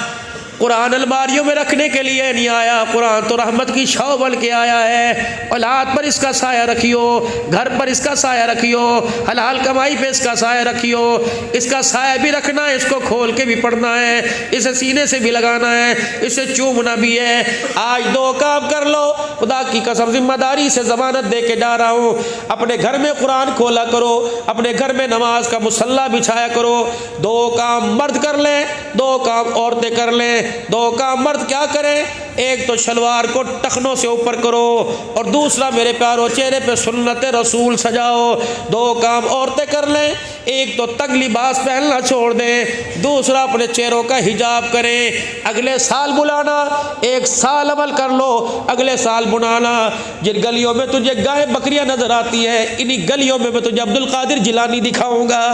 कुरान अलमारियों में रखने के लिए नहीं आया, कुरान तो रहमत की छाँव बन के आया है। औलाद पर इसका साया रखियो, घर पर इसका साया रखियो, हलाल कमाई पे इसका साया रखियो। इसका साया भी रखना है, इसको खोल के भी पढ़ना है, इसे सीने से भी लगाना है, इसे चूमना भी है। आज दो काम कर लो, खुदा की कसम जिम्मेदारी से ज़मानत दे के जा रहा हूँ। अपने घर में कुरान खोला करो, अपने घर में नमाज का मुसल्ला बिछाया करो। दो काम मर्द कर लें, दो काम औरतें कर लें। दो काम मर्द क्या करें? एक तो शलवार को टखनों से ऊपर करो, और दूसरा मेरे प्यारो चेहरे पे सुन्नत रसूल सजाओ। दो काम औरतें कर लें, एक तो तंग लिबास पहनना छोड़ दें, दूसरा अपने चेहरों का हिजाब करें। अगले साल बुलाना, एक साल अमल कर लो, अगले साल बुलाना। जिन गलियों में तुझे गाय बकरियां नजर आती है, इन्हीं गलियों में मैं तुझे अब्दुल कादिर जिलानी दिखाऊंगा,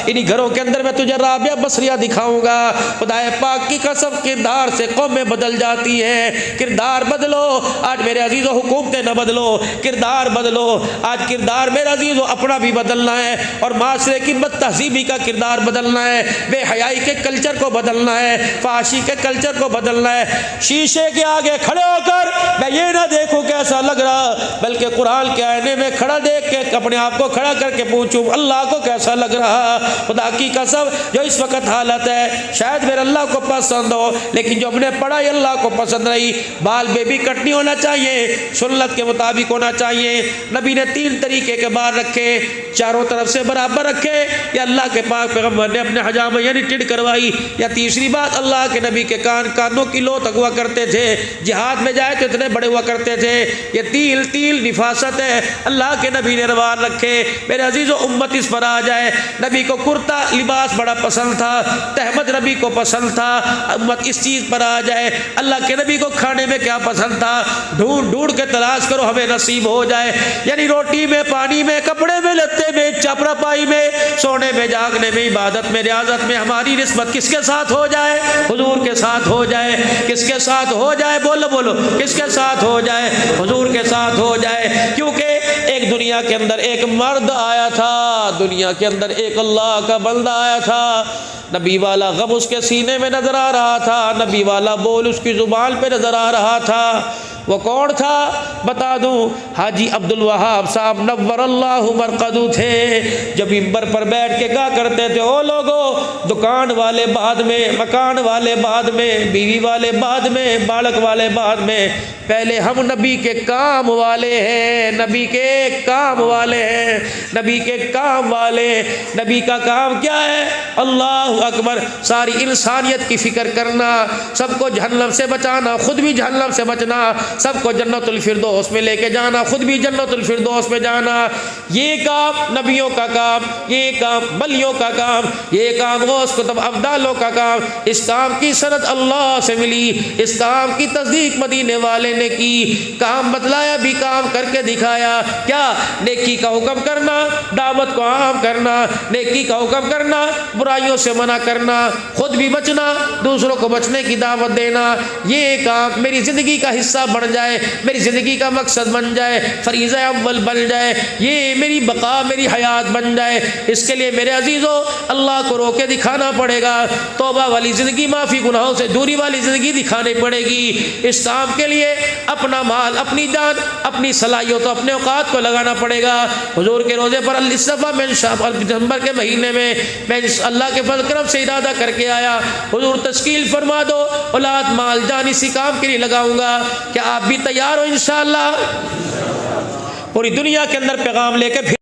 इन्हीं घरों के अंदर मैं तुझे राबिया बसरिया दिखाऊंगा। खुदाए पाक की कसम, किरदार से कौमें बदल जाती है। किरदार बदलो आज मेरे अजीजों, हुकूमतें न बदलो, किरदार बदलो आज। किरदार मेरे अजीजों अपना भी बदलना है, और माशरे की तहजीबी का किरदार बदलना है, बेहयाई के कल्चर को बदलना है, फाशी के कल्चर को बदलना है। शीशे के आगे खड़े होकर मैं ये ना देखूं कैसा लग रहा, बल्कि कुरान के आईने में खड़ा देख के अपने आप को खड़ा करके पूछूं अल्लाह को कैसा लग रहा। खुदा की कसम, जो इस वक्त हालत है शायद मेरे अल्लाह को पसंद हो, लेकिन जो हमने पढ़ा ये अल्लाह को पसंद नहीं। बाल बेबी कट नहीं होना चाहिए, सुन्नत के मुताबिक होना चाहिए। नबी ने 3 तरीके के बाल रखे, चारों तरफ से बराबर रखे, या अल्लाह के पाक पैगम्बर ने अपने हजाम यानी टिड करवाई। या तीसरी बात, अल्लाह के नबी के कानों की लो तक हुआ करते थे, जिहाद में जाए तो इतने बड़े हुआ करते थे। ये तिल निफासत है, अल्लाह के नबी ने रवान रखे। मेरे अजीज़ों, उम्मत इस पर आ जाए। नबी को कुर्ता लिबास बड़ा पसंद था, तहमद नबी को पसंद था, उम्मत इस चीज़ पर आ जाए। अल्लाह के नबी को खाने में क्या पसंद था, ढूंढ ढूंढ के तलाश करो, हमें नसीब हो जाए। यानी रोटी में, पानी में, कपड़े में, लत्ते में, चापरापाई में, सोने में, जागने में, इबादत में, रियाजत में हमारी निस्बत किसके साथ हो जाए? हुजूर के साथ हो जाए। किसके साथ हो जाए? बोलो बोलो, किसके साथ हो जाए? हुजूर के साथ हो जाए। क्योंकि एक दुनिया के अंदर एक मर्द आया था, दुनिया के अंदर एक अल्लाह का बंदा आया था। नबी वाला गम उसके सीने में नजर आ रहा था, नबी वाला बोल उसकी जुबान पे नजर आ रहा था। वो कौन था बता दूं? हाजी अब्दुल वहाब साहब नव्वरल्लाहु मरकदू थे। जब मिंबर पर बैठ के कहा करते थे, ओ लोगो, दुकान वाले बाद में, मकान वाले बाद में, बीवी वाले बाद में, बालक वाले बाद में, पहले हम नबी के काम वाले हैं, नबी के काम वाले हैं, नबी के काम वाले। नबी का काम क्या है? अल्लाह अकबर, सारी इंसानियत की फिक्र करना, सबको जहन्नम से बचाना, खुद भी जहन्नम से बचना, सबको जन्नतुल फिरदौस में लेके जाना, खुद भी जन्नतुल फिरदौस में जाना। ये काम नबियों का काम, ये काम वलियों का काम, ये काम गौस कुतुब अब्दालों का काम। इस काम की सनद अल्लाह से मिली, इस काम की तस्दीक मदीने वाले ने की। काम बतलाया भी, काम करके दिखाया। क्या? नेकी का हुक्म करना, दावत को आम करना, नेकी का हुक्म करना, बुराइयों से मना करना, खुद भी बचना, दूसरों को बचने की दावत देना। ये काम मेरी ज़िंदगी का हिस्सा बन जाए, मेरी ज़िंदगी का मकसद बन जाए, फरीज़ा अव्वल बन जाए, ये मेरी बका, मेरी हयात बन जाए। इसके लिए मेरे अजीज़ों, अल्लाह को रोके दिखाना पड़ेगा। तौबा वाली ज़िंदगी, माफ़ी गुनाहों से दूरी वाली ज़िंदगी दिखानी पड़ेगी। इस काम के लिए अपना माल, अपनी जान, अपनी सलाहियत, अपने औकात को लगाना पड़ेगा। हुजूर के रोज़े पर अल-इस्तिफ़ा में दिसंबर के महीने में मैं अल्लाह के फज़ल करम से इरादा करके आया, हुजूर तश्कील फरमा दो, औलाद माल जान इसी काम के लिए लगाऊंगा। क्या आप भी तैयार हो? इंशाअल्लाह पूरी दुनिया के अंदर पैगाम लेके